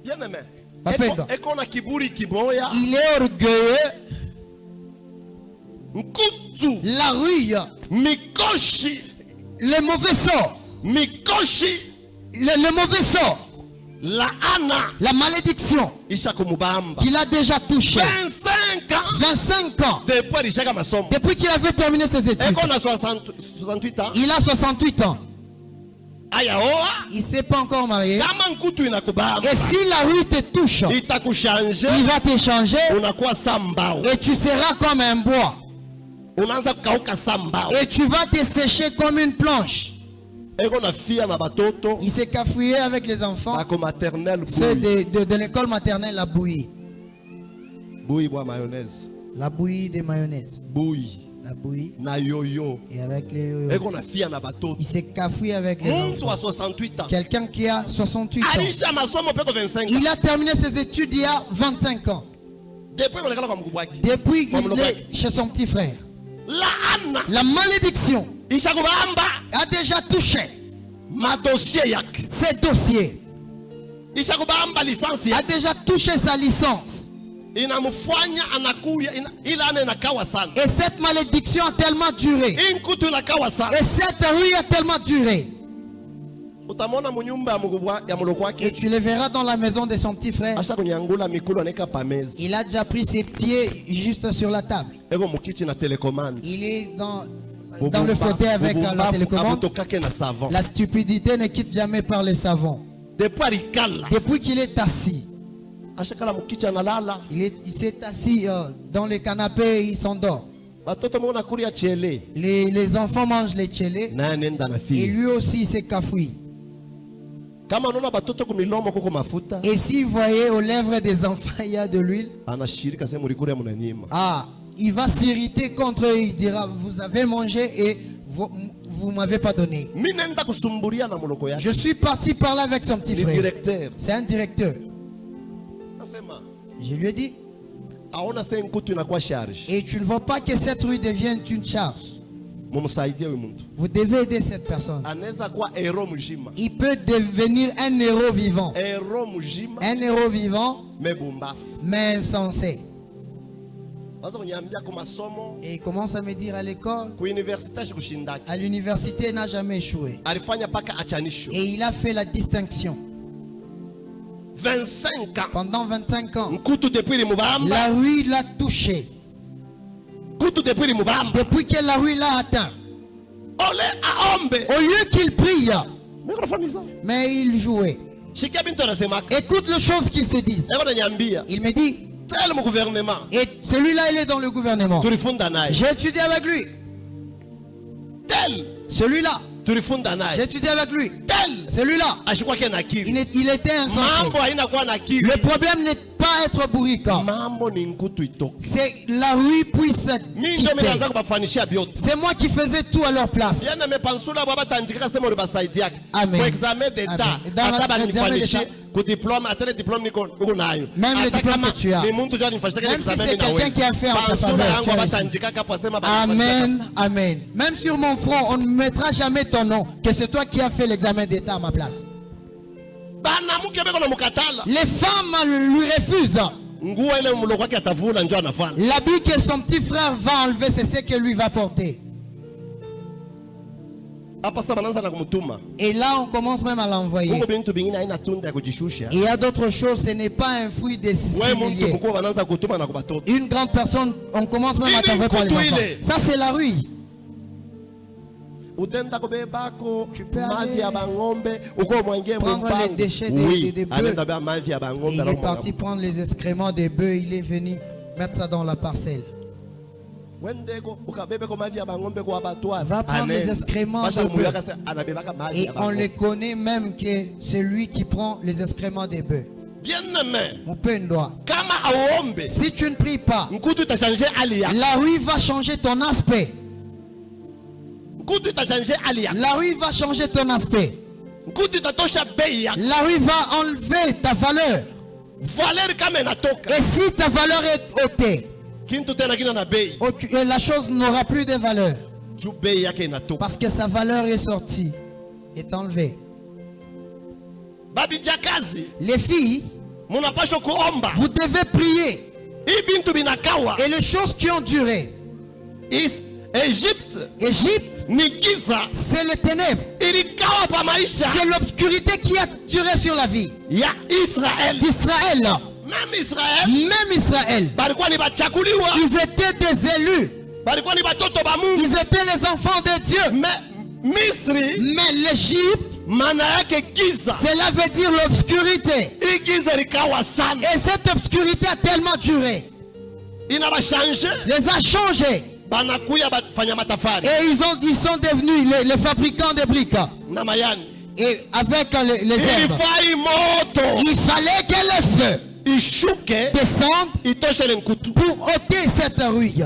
Bien-aimé. Wapendwa. Eko na kiburi kiboya. Il est orgueilleux. Nkutu. La rue, Mikoshi. le mauvais sort, Mikoshi. le mauvais sort, Laana. la malédiction Isha kumubamba. qu'il a déjà touché. 25 ans. 25 ans, Depuis alishaka masomo. depuis qu'il avait terminé ses études. Eko na 68 ans. Il a 68 ans. Aya oa. Il ne s'est pas encore marié. Kama nkutu inakubamba. Et si la rue te touche, Itakushanje. il va te changer Unakuwa sambao. et tu seras comme un bois. Unaanza kukauka sambao. Et tu vas te sécher comme une planche. Eko na fia na batoto. Il s'est cafouillé avec les enfants. Bako maternelle Ceux bouille. de l'école maternelle, la bouillie. Bouille bois mayonnaise. La bouillie de mayonnaise. Bouille. La bouillie. Na yoyo. Et avec les yoyos. Eko na fia na batoto. Il s'est cafouillé avec les Muntu enfants. wa 68 ans. Quelqu'un qui a 68 ans. Alisha masomo peko 25 ans. Il a terminé ses études il y a 25 ans. Depuis on kwa mkubwa wake. Depuis il est chez son petit frère. Laana. La malédiction Isha kubamba. a déjà touché Madossier yake. ses dossiers. Isha kubamba lisansi A yake. déjà touché sa licence. Inamfanya anakuya ila ane nakawa sana. Et cette malédiction a tellement duré. Inkutu nakawa sana. Et cette rue a tellement duré. Utamona munyumba ya mkubwa ya muloko Et wake. tu le verras dans la maison de son petit frère. Asha kunyangula mikulu aneka pamezi. Il a déjà pris ses pieds juste sur la table. Eko mukichi na telecommande. Il est dans le fauteuil avec la télécommande. Abutokake na savon. La stupidité ne quitte jamais par le savon. Depuis alikala. Depuis qu'il est assis, Asha kala mukichi analala. il s'est assis dans le canapé et il s'endort. Batoto mwana kulia chele. Les enfants mangent les tchélés Na nenda na et fille. lui aussi il s'est cafouillé. Kama unaona batoto kumilomo koko mafuta. Et si vous voyez aux lèvres des enfants il y a de l'huile, Anashirika sema mulikule mnanyima. il va s'irriter contre eux. Il dira vous avez mangé et vous m'avez pas donné. Mimi nenda kusumburia na muloko yake. Je suis parti par là avec son petit Ni frère. directeur. C'est un directeur. Nasema Je lui ai dit, aona sasa nkutu inakuwa charge. et tu ne vois pas que cette rue devienne une charge. Mumsaidie huyu mtu. Vous devez aider cette personne. Anaweza kuwa hero mjima. Il peut devenir un héros vivant. Hero mjima Un héros vivant, mebumbafu. mais insensé. Waza kuniambia kwa masomo Et il commence à me dire à l'école, ku university shikushindaki. à l'université, il n'a jamais échoué. Alifanya paka achanisho. Et il a fait la distinction. 25 ans. Pendant 25 ans, Nkutu depuis Mubamba. la rue l'a touché. Kutu depuis Mubamba. Depuis que la rue l'a atteint. Ole aombe. Au lieu qu'il prie, Microphone ça. mais il jouait. Shikia bintu anasemaka. Écoute les choses qu'ils se disent. Eko nanyambia. Il me dit, Tel mu gouvernement. et celui-là, il est dans le gouvernement. Tulifunda naye. J'ai étudié avec lui. Tel. Celui-là, Tulifunda j'ai naye. étudié avec lui. Tel. Celui-là, Ashikuwa na akili. il était insensé. Mambo haina kuwa na akili. Le problème n'est pas être bourrique. Mambo ni nkutu itoka. C'est la rue puisse Mimi ndio quitter. nimeanza kubafanishia biote. C'est moi qui faisais tout à leur place. Yana mepansula baba tanjika sema ulibasaidi yake. Amen. Kwa examen d'etat. Amen. Dans Hata bali l'examen nifanishie d'État. ku diplôme, hata le diplôme niko nayo. Même le Hata diplôme kama que tu as. Ni mtu jua nifanyisha Même si examen c'est na quelqu'un wewe. qui a fait en ta Pansula faveur, yangu tu as baba réussi. tanjika kapa sema bali Amen, amen. Même sur mon front, on ne mettra jamais ton nom, que c'est toi qui as fait l'examen d'État à ma place. Bana mke beko na mukatala. Les femmes lui refusent. Nguo ile mloko wake atavula njoo anafanya. L'habit que son petit frère va enlever, c'est ce que lui va porter. Hapa sasa banaanza na kumtuma. Et là, on commence même à l'envoyer. Huko bintu bingine haina tunda ya kujishusha. Il y a d'autres choses, ce n'est pas un fruit de Wewe mtu similier. mkuu banaanza kutuma na kubatoto. Une grande personne, on commence même à t'envoyer par les enfants. Ça, c'est la rue. Utenda kubebako Tu peux mavi aller ya bangombe uko mwenge prendre les déchets oui des bœufs. anaenda beba mavi ya Et bangombe il na est parti prendre les excréments des bœufs, il est venu mettre ça dans la parcelle. wendeko ukabebe ko mavi ya bangombe kwa batwa Va prendre les excréments basha de kumuyaka bœufs. se anabebaka mavi Et ya on les bangombe connaît même que celui qui prend les excréments des bœufs. bien aimé Mon doigt. kama aombe Si tu ne pries pas, nkutu itachanger hali yako la rue va changer ton aspect. nkutu itachanger hali yako La rue va changer ton aspect. nkutu itatosha bei yako La rue va enlever ta valeur. valeur kama inatoka Et si ta valeur est ôtée, kintu tena kina na bei la chose n'aura plus de valeur. juu bei yake inatoka Parce que sa valeur est sortie, est enlevée. babi jakazi Les filles, munapaswa kuomba vous devez prier. hii bintu binakawa Et les choses qui ont duré, Egypte Égypte, ni giza c'est le ténèbre. ilikawa pa maisha C'est l'obscurité qui a duré sur la vie ya Israel. d'Israël. Même Israel Même Israël, balikuwa ni bachakuliwa, ils étaient des élus. balikuwa ni batoto ba Mungu. Ils étaient les enfants de Dieu. Mais Misri Mais l'Égypte, maana yake giza, cela veut dire l'obscurité. hii giza likawa sana, Et cette obscurité a tellement duré, inabashanje les a changés. banakuya bafanya matafari Et ils sont devenus les fabricants de briques. na mayani. Et avec les herbes, Ilifai moto il fallait que le feu ishuke descende itoshele nkutu. pour ôter cette rouille.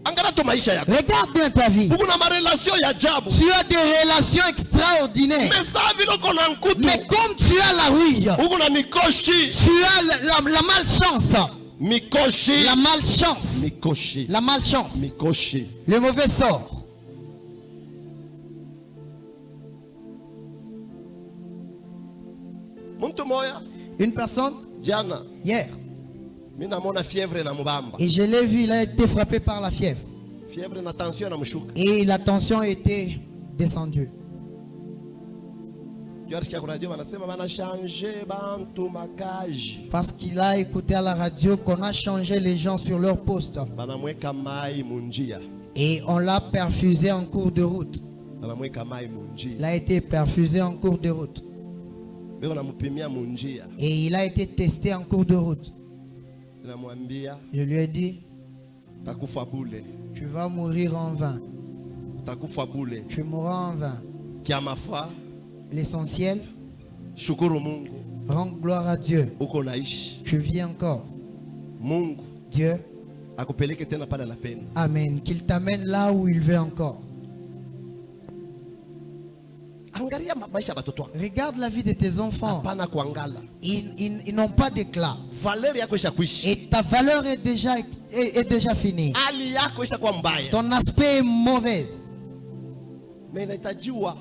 Angala tu maisha yako, Regarde bien ta vie. kuna marelation ya ajabu. Tu as des relations extraordinaires. Mais saa vile uko na nkutu, Mais comme tu as la rouille, uko na mikoshi, tu as la malchance. mikoshi, La malchance. mikoshi, La malchance. mikoshi. Le mauvais sort. Muntu moya Une personne, jana hier, mimi namuona fièvre na mubamba, et je l'ai vu, il a été frappé par la fièvre. fièvre na tension na mshuka. Et la tension était descendue. Jua kwa radio wanasema bana changer bantu makaji, Parce qu'il a écouté à la radio qu'on a changé les gens sur leur poste. banamweka mai munjia, Et on l'a perfusé en cours de route. banamweka mai munjia, Il a été perfusé en cours de route. beko nampimia munjia, Et il a été testé en cours de route. namwambia Je lui ai dit, takufa bule, tu vas mourir en vain. takufa bule. Tu mourras en vain. Kiamafa, L'essentiel, shukuru Mungu rends gloire à Dieu. uko naishi. Tu vis encore. Mungu Dieu, akupeleke tena pale anapenda. amen. Qu'il t'amène là où il veut encore. Angalia maisha ya batoto wako. Regarde la vie de tes enfants. Hapana kuangala. Ils n'ont pas d'éclat. Valeur yako isha kuishi. Et ta valeur est déjà finie. Hali yako isha kuwa mbaya. Ton aspect est mauvaise. Na inahitajiwa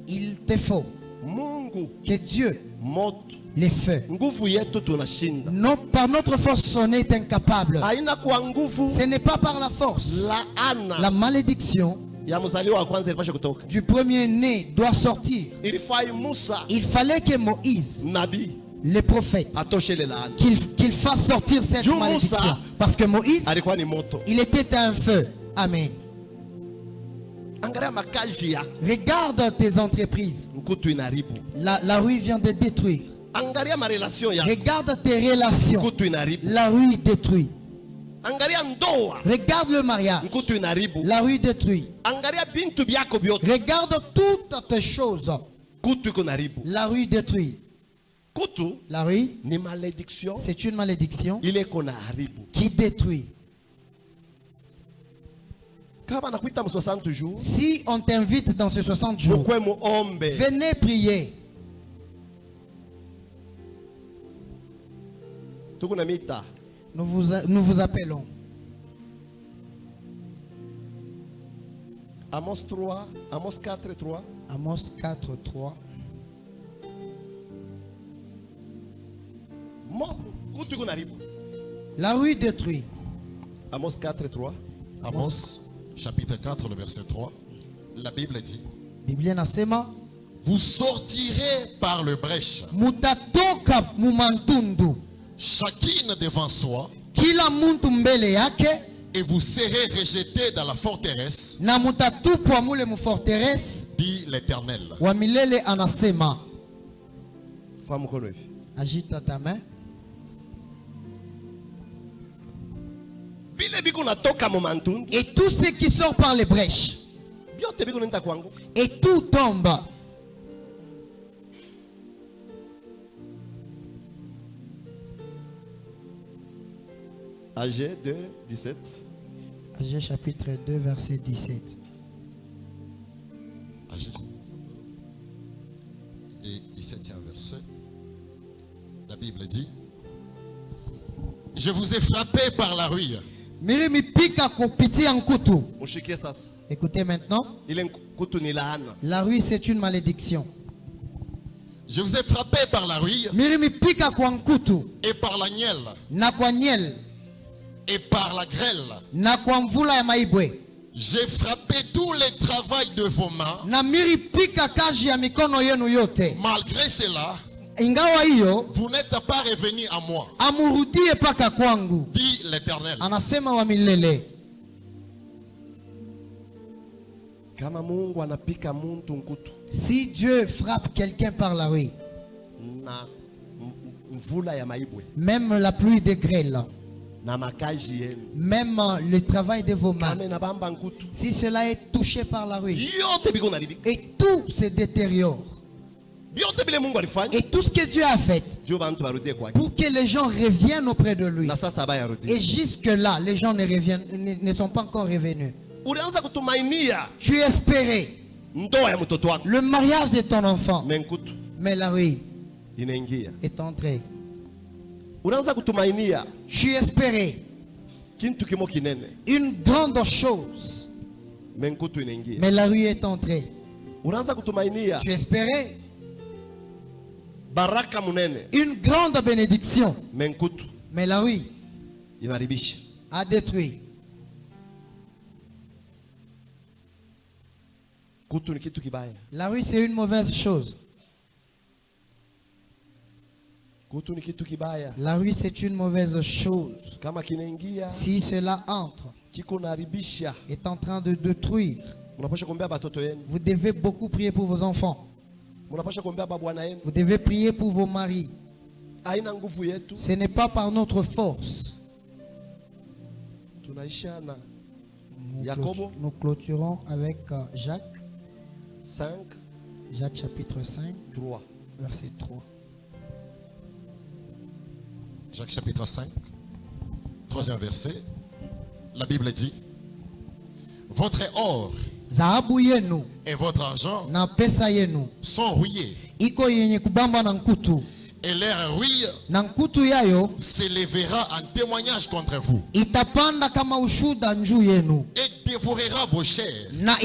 Il te faut Mungu que Dieu moto. les feux. Nguvu yetu tunashinda. Par notre force, on est incapable. Haina kwa nguvu. Ce n'est pas par la force. La malédiction Ya mzaliwa wa kwanza ilipasha kutoka. du premier-né doit sortir. Ilifai Musa, Il fallait que Moïse, nabii, les prophètes, atoshe le laana. qu'il fasse sortir cette Dieu malédiction. Musa, Parce que Moïse, alikuwa ni moto. il était un feu. Amen. Angalia makazi ya Regarde tes entreprises. mkutu inaribu. La rue vient de détruire. Angalia ma relation ya Regarde tes relations. mkutu inaribu. La rue détruit. Angalia ndoa, Regarde le mariage. mkutu inaribu. La rue détruit. Angalia bintu byako byote, Regarde toutes tes choses. kutu iko naribu. La rue détruit. Kutu La rue, ni malédiction, c'est une malédiction ile iko na haribu. qui détruit. Kama nakuita mu 60 jours, Si on t'invite dans ces 60 jours, mukwe muombe. venez prier. Tuko na mita. Nous vous appelons. Amos 3, Amos 4, 3. Amos 4, 3. Kutu iko naribu. La rue détruit. Amos 4, 3. Amos, chapitre 4, le verset 3. La Bible dit, Biblia nasema vous sortirez par le brèche, mutatoka mumantundu, chacune devant soi, kila muntu mbele yake, et vous serez rejetés dans la forteresse, na mutatupwa mule muforteresse. dit l'Éternel. Wa milele anasema. Fa mkono hivi. Agite ta main. Bile biko natoka mu mantundu. Et tout ce qui sort par les brèches, Byote biko nenda kwangu. et tout tombe. AG 2, 17. Agé chapitre 2, verset 17. Et 17e verset, la Bible dit, je vous ai frappé par la rue. Mirimi pika kupitia nkutu. Mushikie sasa. Écoutez maintenant. Ile kutu ni laana. La rue, c'est une malédiction. Je vous ai frappé par la rue Mirimi pika kwa nkutu, et par la nielle na kwa nyel, et par la grêle. na kwa mvula ya maibwe. J'ai frappé tout le travail de vos mains. Na miri pika kazi ya mikono yenu yote. Malgré cela, Ingawa hiyo, vous n'êtes pas revenu à moi, amurudie paka kwangu. dit l'Éternel. Anasema wa milele. Kama Mungu anapika muntu nkutu Si Dieu frappe quelqu'un par la rue, na mvula ya maibwe même la pluie de grêle, na makazi yenu, même le travail de vos mains, kama inabamba nkutu, si cela est touché par la rue, yote biko naribika. et tout se détériore, Byote bile Mungu alifanya, et tout ce que Dieu a fait Dieu bantu barudie kwake. pour que les gens reviennent auprès de lui, Na sasa baya rudi. et jusque-là, les gens ne sont pas encore revenus. Ulianza kutumainia Tu espérais ndoa ya mtoto wako, le mariage de ton enfant, menkutu mais la rue inaingia. est entrée. Unaanza kutumainia Tu espérais kintu kimo kinene, une grande chose, menkutu inaingia. mais la rue est entrée. Unaanza kutumainia Tu espérais baraka munene, une grande bénédiction, menkutu mais la rue inaribisha. a détruit. Kutu ni kitu kibaya. La rue, c'est une mauvaise chose. Kutu ni kitu kibaya. La rue, c'est une mauvaise chose. Kama kinaingia Si cela entre, kiko naribisha, est en train de détruire, unapasha kuombea batoto yenu, vous devez beaucoup prier pour vos enfants. unapasha kuombea babwana yenu. Vous devez prier pour vos maris. Haina nguvu yetu, Ce n'est pas par notre force. tunaisha na Nous Jacobo. nous clôturons avec Jacques, 5, Jacques chapitre 5, 3. verset 3. Jacques chapitre 5, 3e verset, la Bible dit, votre or Zahabu yenu et votre argent na pesa yenu sont rouillés, iko yenye kubamba na nkutu, et leur rouille na nkutu yayo s'élèvera en témoignage contre vous, itapanda kama ushuda njuu yenu, et dévorera vos chairs na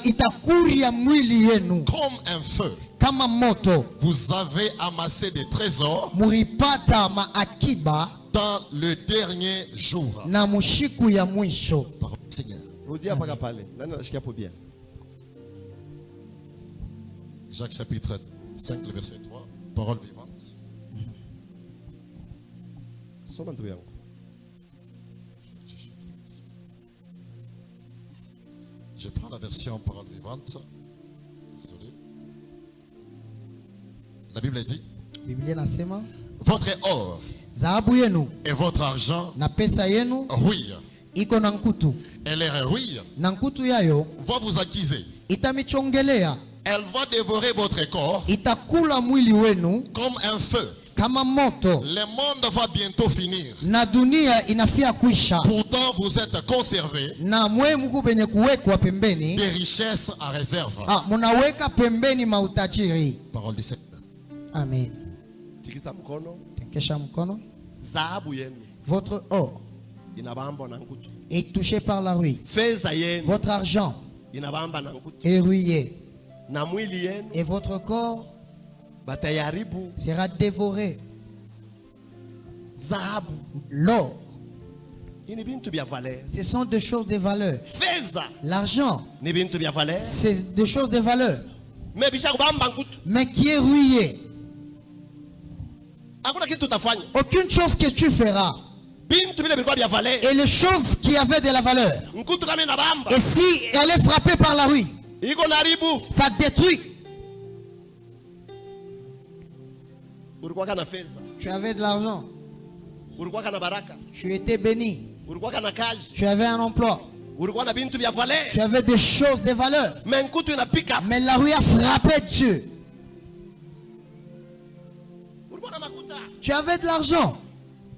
itakuria mwili yenu comme un feu. kama moto. Vous avez amassé des trésors Muripata maakiba dans le dernier jour. na mushiku ya mwisho. Parole du Seigneur. Rudia mpaka pale. Nani anashikia hapo bien? Jacques chapitre 5, le verset 3. Parole vivante. Soma ndugu yangu. Je prends la version parole vivante. Désolé. La Bible dit, Biblia nasema votre or dhahabu yenu et votre argent na pesa yenu rouille. iko na nkutu, Et l'air rouille na nkutu yayo va vous accuser. itamichongelea, Elle va dévorer votre corps itakula mwili wenu comme un feu. kama moto, Le monde va bientôt finir. na dunia inafia kuisha, Pourtant, vous êtes conservés na mwe muku penye kuwekwa pembeni. des richesses en réserve. Munaweka pembeni mautajiri. Parole du Seigneur. Amen. Tikisa mkono. Tekesha mkono. Dhahabu yenu Votre or inabamba na nkutu. est touché par la ruine. Fedha yenu Votre argent inabamba na nkutu. est rouillé. Na mwili yenu Et votre corps batayaribu. sera dévoré. Dhahabu L'or, ni bintu bya valeur. ce sont des choses de valeur. Fedha L'argent, ni bintu bya valeur. c'est des choses de valeur. Mais bisha kubamba nkutu. Mais qui est rouillé. Hakuna kitu utafanya. Aucune chose que tu feras. Bintu bile bilikuwa bya valeur. Et les choses qui avaient de la valeur. Nkutu kama inabamba. Et si elle est frappée par la ruine, Iko naribu. ça détruit. Ulikuwa kana fedha. Tu avais de l'argent. Ulikuwa kana baraka. Tu étais béni. Ulikuwa kana kazi. Tu avais un emploi. Ulikuwa na bintu bya valeur. Tu avais des choses de valeur. Mais nkutu inapika. Mais la ruine a frappé Dieu. Ulikuwa na makuta. Tu avais de l'argent.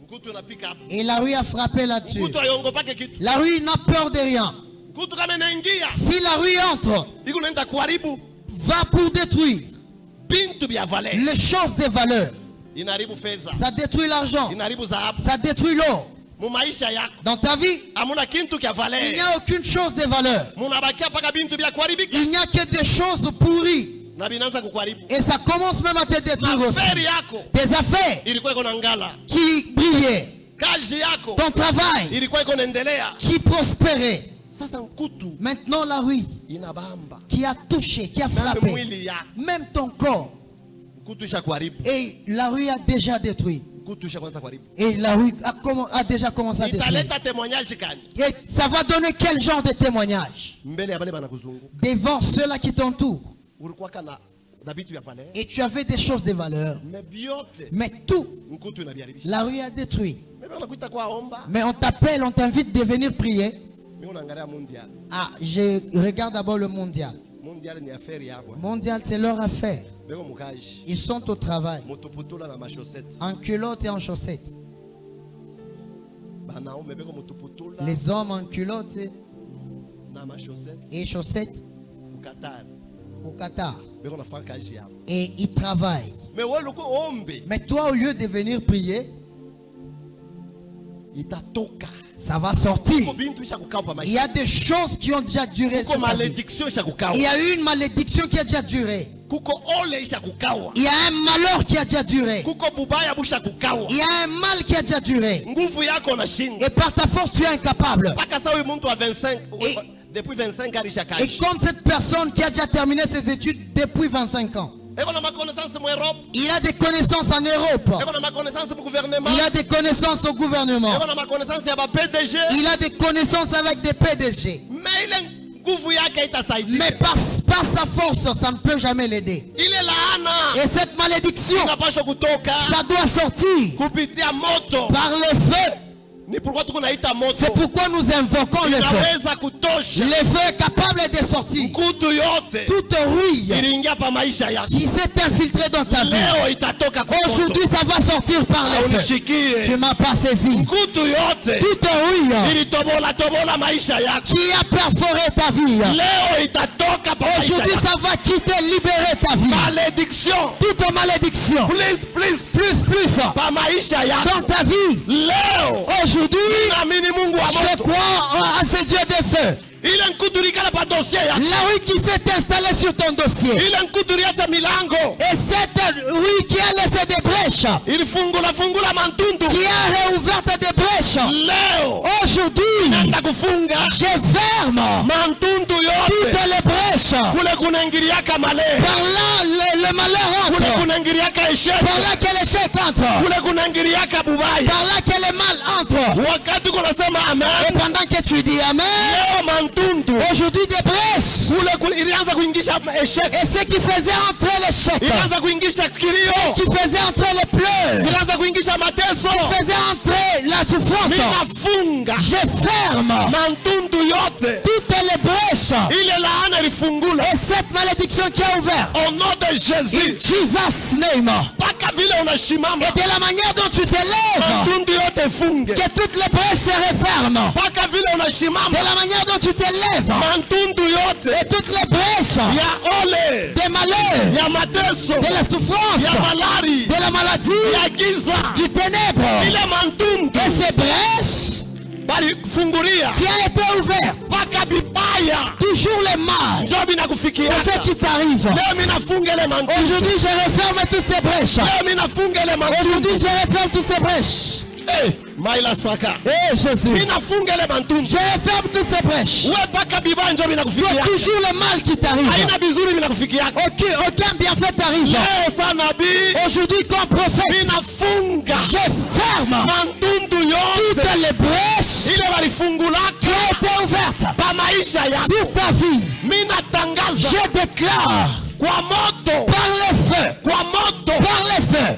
Nkutu inapika. Et la ruine a frappé là-dessus. Nkutu ayongopake kitu. La ruine n'a peur de rien. Nkutu kama inaingia. Si la ruine entre, Iko naenda kuharibu va pour détruire bintu bya valeur. les choses de valeur. Inaharibu fedha. Ça détruit l'argent. Inaharibu dhahabu. Ça détruit l'or. Mu maisha yako Dans ta vie, hamuna kintu kya valeur. il n'y a aucune chose de valeur. Munabakia paka bintu bya kuharibika. Il n'y a que des choses pourries. Na binaanza kukuharibu. Et ça commence même à te détruire aussi. Aferi yako Tes affaires ilikuwa iko na ngala. qui brillaient. Kazi yako Ton travail ilikuwa iko naendelea. qui prospérait. Sasa nkutu Maintenant la ruine inabamba. qui a touché, qui a Même frappé. mwili yako. Même ton corps. Nkutu isha kuharibu. Et la ruine a déjà détruit. Nkutu isha kwanza kuharibu. Et la ruine a déjà commencé à détruire. Italeta témoignage kani. Et ça va donner quel genre de témoignage Mbele ya bale banakuzungu. devant ceux-là qui t'entourent. Ulikuwa kana na bitu vya valeur. Et tu avais des choses de valeur. Mais biote Mais tout, nkutu inabiharibisha. la ruine a détruit. Mimi nakuita kwa omba. Mais on t'appelle, on t'invite de venir prier. Mimi unaangalia mondial. Ah, je regarde d'abord le mondial. Mondial ni affaire yako. Mondial, c'est leur affaire. Beko mukaji. Ils sont au travail, Motopotola na machaussette. en culotte et en chaussettes. Banaume beko motopotola Les hommes en culotte na machaussette et chaussettes au Qatar. au Qatar. Beko nafanya kazi yao. Et ils travaillent. Mais wewe uko ombe Mais toi, au lieu de venir prier, itatoka. ça va sortir. Uko bintu isha kukaa pa Il y maisha. a des choses qui ont déjà duré. Kuko sur ta vie. malédiction isha kukaa. Il y a eu une malédiction qui a déjà duré. Kuko ole isha kukaa. Il y a un malheur qui a déjà duré. Kuko bubaya busha kukaa. Il y a un mal qui a déjà duré. Nguvu yako na shinda. Et par ta force, tu es incapable. Paka sa huyu mtu wa 25 Et- depuis 25 ans isha Et kazi. comme cette personne qui a déjà terminé ses études depuis 25 ans, Eko na makonaissance mu Europe. il a des connaissances en Europe. Eko na makonaissance mu gouvernement. Il a des connaissances au gouvernement. Eko na makonaissance ya ba PDG. Il a des connaissances avec des PDG. Mais ile nguvu yake itasaidia. Mais par sa force, ça ne peut jamais l'aider. Ile laana Et cette malédiction, inapaswa kutoka ça doit sortir kupitia moto. par le feu. Ni pourquoi tunaita moto. C'est pourquoi nous invoquons le feu. Inaweza kutosha Le feu est capable de sortir kutu yote toute rouille iliingia pa maisha yako. qui s'est infiltrée dans ta vie. Leo itatoka kwa moto. Aujourd'hui, ça va sortir par le feu. Tu Unishikie. m'as pas saisi. Kutu yote Toute rouille ilitobola maisha yako. qui a perforé ta vie. Leo itatoka pa maisha Aujourd'hui, yako. ça va quitter, libérer ta vie. Malédiction. Toute malédiction. Please. Plus. Pa maisha yako. Dans ta vie. Leo Aujourd'hui, naamini Mungu wa je moto. crois à ce Dieu de feu. ile nkuturika na dossier yako, La rue qui s'est installée sur ton dossier. ile nkuturia cha milango, Et cette rue qui a laissé des brèches, fungula mantundu, qui a réouvert des brèches, leo aujourd'hui, nenda kufunga je ferme mantundu yote. toutes les brèches. Kule kunaingiliaka maleo, Par là, le malheur kule entre. kunaingiliaka esheke, Par là que l'échec entre. kule kunaingiliaka bubaya. Par là que le mal entre. Wakati kunasema Et amen, pendant que tu dis Amen, leo mantundu aujourd'hui des brèches. kule ilianza kuingisha esheke, Et ce qui faisait entrer l'échec, ilianza kuingisha kilio, qui faisait entrer les pleurs, ilianza kuingisha mateso. faisait entrer la souffrance, Minafunga je ferme mantundu yote, toutes les brèches. ile laana ilifungula Et cette malédiction qui a ouvert, au nom de Jésus. Jesus' name, Mpaka vile unashimama et de la manière dont tu t'élèves, mantundu yote funge, que toutes les brèches se referment. mpaka vile De unashimama la manière dont tu t'élèves, mantundu yote et toutes les brèches ya ole, des malheurs, ya mateso, de la souffrance, ya malari, de la maladie, ya giza, du ténèbre. ile mantundu Et ces brèches balifungulia qui a été ouverte, mpaka bibaya toujours les mal, njo c'est ce binakufikiaka. qui t'arrive. Leo minafunga ile mantundu, Aujourd'hui, je referme toutes ces brèches. leo minafunga ile mantundu. Aujourd'hui, je referme toutes ces brèches. Maila saka, Eh Jésus, minafunga ile mantundu. je referme toutes ces brèches. We mpaka bibaya njo Tu as binakufikiaka, toujours le mal qui t'arrive. haina bizuri binakufikiaka. Aucun bienfait t'arrive. Leo sa nabii Aujourd'hui, comme prophète, minafunga je ferme mantundu yote toutes les brèches ile qui balifungulaka ont été ouvertes pa maisha yako. sur ta vie. Minatangaza Je déclare kwa moto, par le feu, kwa moto, par le feu,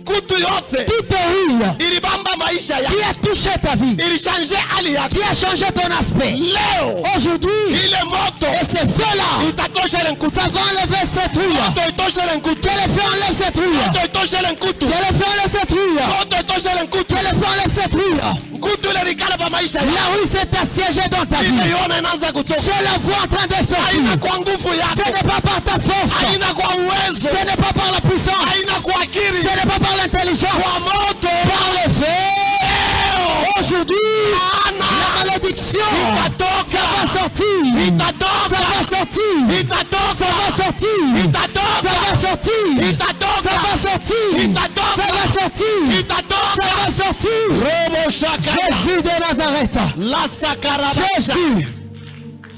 kutu yote toute rue ilibamba maisha qui yako, a touché ta vie, ilishange hali yako. qui a changé ton aspect. Leo Aujourd'hui, ile moto et ce feu-là, itatosha ile nkutu, ça va enlever cette rue. moto itosha ile nkutu, Que le feu enlève cette rue. moto itosha ile nkutu, Que le feu enlève cette rue. moto itosha ile nkutu. Que le feu enlève cette rue. Nkutu ile likala pa maisha yako, La rue s'est assiégée dans ta vie. imeiona inaanza kutoka. Je la vois en train de sortir. Haina kwa nguvu Ce yako, n'est pas par ta force. haina kwa uwezo, Ce n'est pas par la puissance. haina kwa akili, Ce n'est pas par l'intelligence. kwa moto. Par le feu. Aujourd'hui, la malédiction, Itatoka, ça va sortir. Ça itatoka, va sortir. Ça itatoka, va sortir. itatoka, Ça va sortir. itatoka, Ça va sortir. itatoka, Ça va sortir. itatoka. Ça va sortir. Robo shakaya, Jésus de Nazareth. la sakarabasha, Jésus.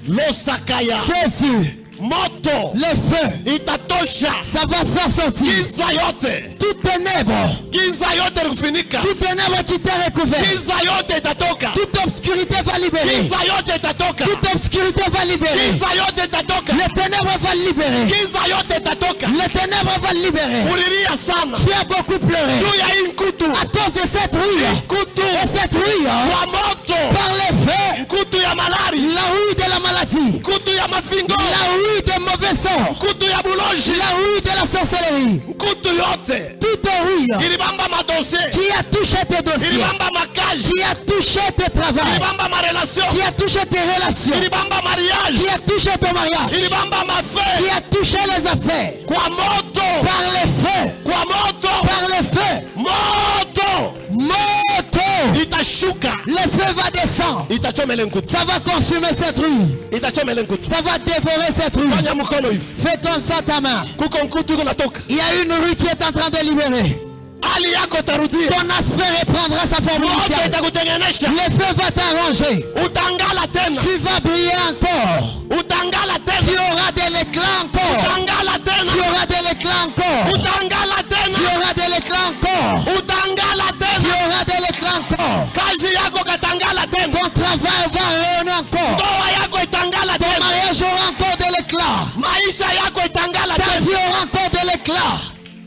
lo sakaya, Jésus. moto Le feu. itatosha Ça va faire sortir. giza yote, Tout ténèbre. giza yote likufunika, Tout ténèbre qui t'est recouvert. giza yote itatoka, Toute obscurité va libérer. giza yote itatoka, Toute obscurité va libérer. giza yote itatoka, Les ténèbres vont libérer. giza yote itatoka. Les ténèbres vont libérer. Ulilia sana Tu as beaucoup pleuré juu ya hii nkutu, à cause de cette rue. nkutu Et cette rue, wa moto, par le feu, nkutu ya malari, la rue de la maladie, nkutu ya mafingo, la rue des mauvais sons, nkutu ya buloji, la rue de la sorcellerie, nkutu yote toute rue ilibamba madosie, qui a touché tes dossiers, ilibamba makazi, qui a touché tes travaux, ilibamba marelation, qui a touché tes relations, ilibamba mariage, qui a touché ton mariage, ilibamba mafe, qui a touché les affaires, kwa moto, par le feu, kwa moto, par le feu, moto moto, itashuka, le feu va descendre, itachomele nkutu, ça va consumer cette rue, itachomele nkutu. ça va dévorer cette rue. Fanya mkono hivi, Fais comme ça ta main. kuko nkutu iko natoka, Il y a une rue qui est en train de libérer. hali yako itarudia, Ton aspect reprendra sa forme moto initiale. itakutengenesha, Le feu va t'arranger. utangala tena, Tu vas briller encore. utangala Tu tena, auras de l'éclat encore. utangala Tu tena, auras de l'éclat encore. utangala Tu tena, auras de l'éclat encore. utangala Tu tena, auras de l'éclat encore. kazi yako katangala tena, Ton travail va rayonner encore. ndoa yako itangala Ton tena, mariage aura encore de l'éclat. maisha yako itangala Ta tena, vie aura encore de l'éclat.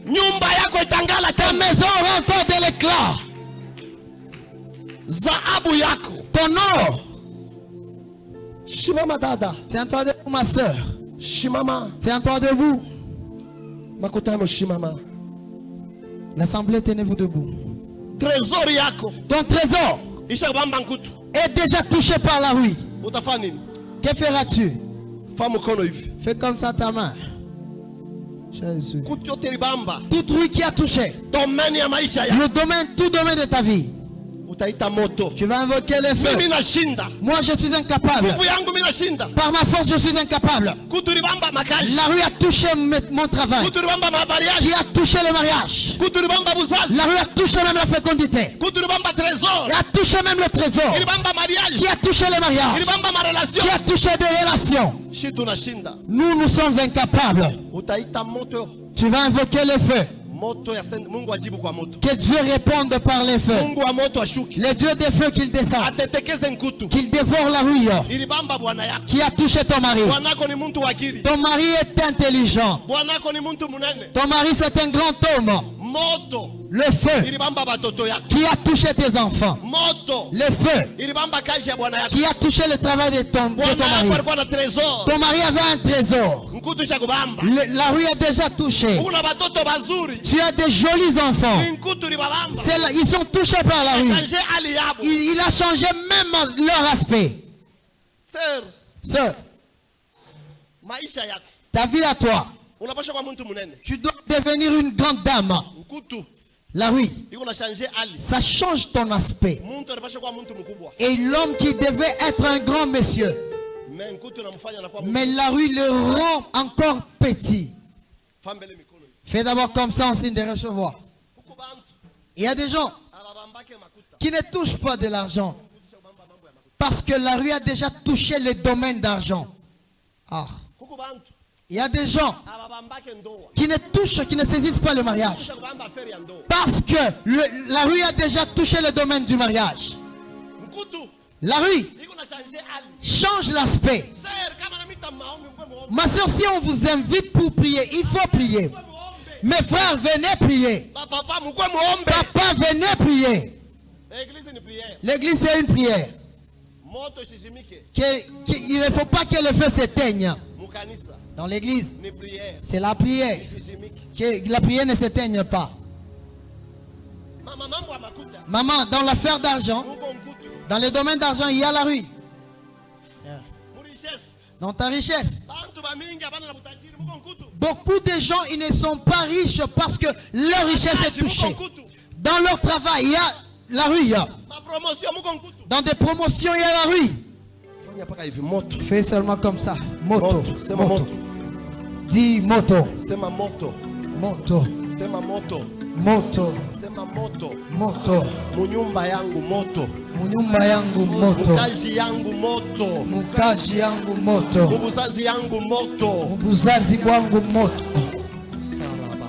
nyumba yako itangala Ta tena, maison aura encore de l'éclat. dhahabu yako. Ton or. Shimama dada, Tiens-toi debout, ma soeur. shimama Tiens-toi debout. makutano, shimama. L'assemblée, tenez-vous debout. Trésor yako Ton trésor isha bamba nkutu, est déjà touché par la rue. utafanya nini? Que feras-tu? Fa mkono hivi, Fais comme ça ta main. Jésus. kutu yote libamba Toute rue qui a touché domeni ya maisha yako, le domaine, tout domaine de ta vie, utaita moto. Tu vas invoquer le feu. Mimi nashinda. Moi, je suis incapable. Nguvu yangu mimi nashinda. Par ma force, je suis incapable. Kuturibamba makazi. La rue a touché mon travail. Kuturibamba mariage. Qui a touché le mariage. Kuturibamba buzazi. La rue a touché même la fécondité. Kuturibamba trésor. Qui a touché même le trésor. Ilibamba mariage. Qui a touché le mariage. Ilibamba ma relation. Qui a touché des relations. Shi tunashinda. Nous sommes incapables. Utaita moto. Tu vas invoquer le feu. Moto ya Mungu ajibu kwa moto. Que Dieu réponde par les feux. Mungu wa moto ashuki. Le Dieu des feux qu'il descend. Atetekeze nkutu. Qu'il dévore la rue. Ilibamba bwana yako. Qui a touché ton mari. Bwanako ni muntu wakili. Ton mari est intelligent. Bwanako ni muntu munene. Ton mari c'est un grand homme. Moto. Le feu. Ilibamba batoto yako. Qui a touché tes enfants. Moto. Le feu. Ilibamba kazi ya bwana yako. Qui a touché le travail de ton Bwana yako mari. alikuwa na trésor. Ton mari avait un trésor. Nkutu cha kubamba. La rue est déjà touchée. Kuna batoto bazuri. Tu as des jolis enfants. Nkutu libabamba. Ils sont touchés par la rue. Changer hali yabo. Il a changé même leur aspect. Sœur, Maisha yako. ta vie à toi. Unapaswa kwa muntu munene. Tu dois devenir une grande dame. Nkutu. La rue, Iko na changer hali. ça change ton aspect. Muntu anapaswa kwa muntu mkubwa. Et l'homme qui devait être un grand monsieur, Mais nkutu namfanya na kwa mais la rue le rend encore petit. fambele mikono. Fais d'abord comme ça en signe de recevoir. Huko bantu. Il y a des gens Ababambake makuta. qui ne touchent pas de l'argent parce que la rue a déjà touché le domaine d'argent. Ah. Huko bantu. Il y a des gens Ababambake ndoa. qui ne touchent, qui ne saisissent pas le mariage Kisha kubamba affaire ya ndoa. parce que la rue a déjà touché le domaine du mariage. Nkutu. La rue Iko na changer hali. change l'aspect. Sir kama namita maombi mkwe muombe. Ma soeur, si on vous invite pour prier, il faut prier. Mes frères, venez prier. Papa mkwe muombe. Papa, venez prier. Église ni prière. L'église, c'est une prière. Moto shishimike. Il ne faut pas que le feu s'éteigne. Mukanisa Dans l'église, ni prière. c'est la prière. Shishimike. Que la prière ne s'éteigne pas. Mama mambo ya makuta. Maman, dans l'affaire d'argent, Muko nkutu. dans le domaine d'argent, il y a la rue. Murichesse. Dans ta richesse. Bantu bamingi abana na butajiri muko nkutu. Beaucoup de gens, ils ne sont pas riches parce que leur richesse est touchée. Dans leur travail, il y a la rue. Il y a. Ma promotion muko nkutu. Dans des promotions, il y a la rue. Fanya paka hivi moto. Fais seulement comme ça. Moto. Sema moto. Dis moto. Sema moto. Moto. Sema moto. Moto. Sema moto. Moto. Munyumba yangu moto. Munyumba yangu moto. Mukazi yangu moto. Mukazi yangu moto. Mubuzazi yangu moto. Mubuzazi bwangu moto. Saraba.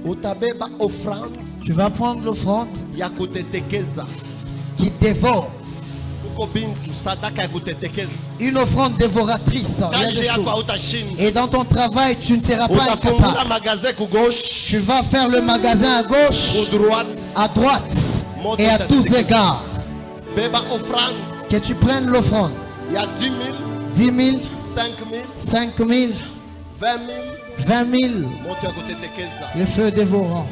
Utabeba offrande Tu vas prendre l'offrande ya kutetekeza. qui dévore. Uko bintu sadaka ya kutetekeza. Une offrande dévoratrice. Il y a Kazi des yako choses. hautashinda. Et dans ton travail, tu ne seras pas Utafungula incapable. magasin ku gauche, Tu vas faire le magasin à gauche, ku droite. à droite et à tous égards. Beba offrande Que tu prennes l'offrande. ya 10 000, 10 000, 5 000, 5 000, 20 000. 20 000. Moto ya kutetekeza. Le feu dévorant.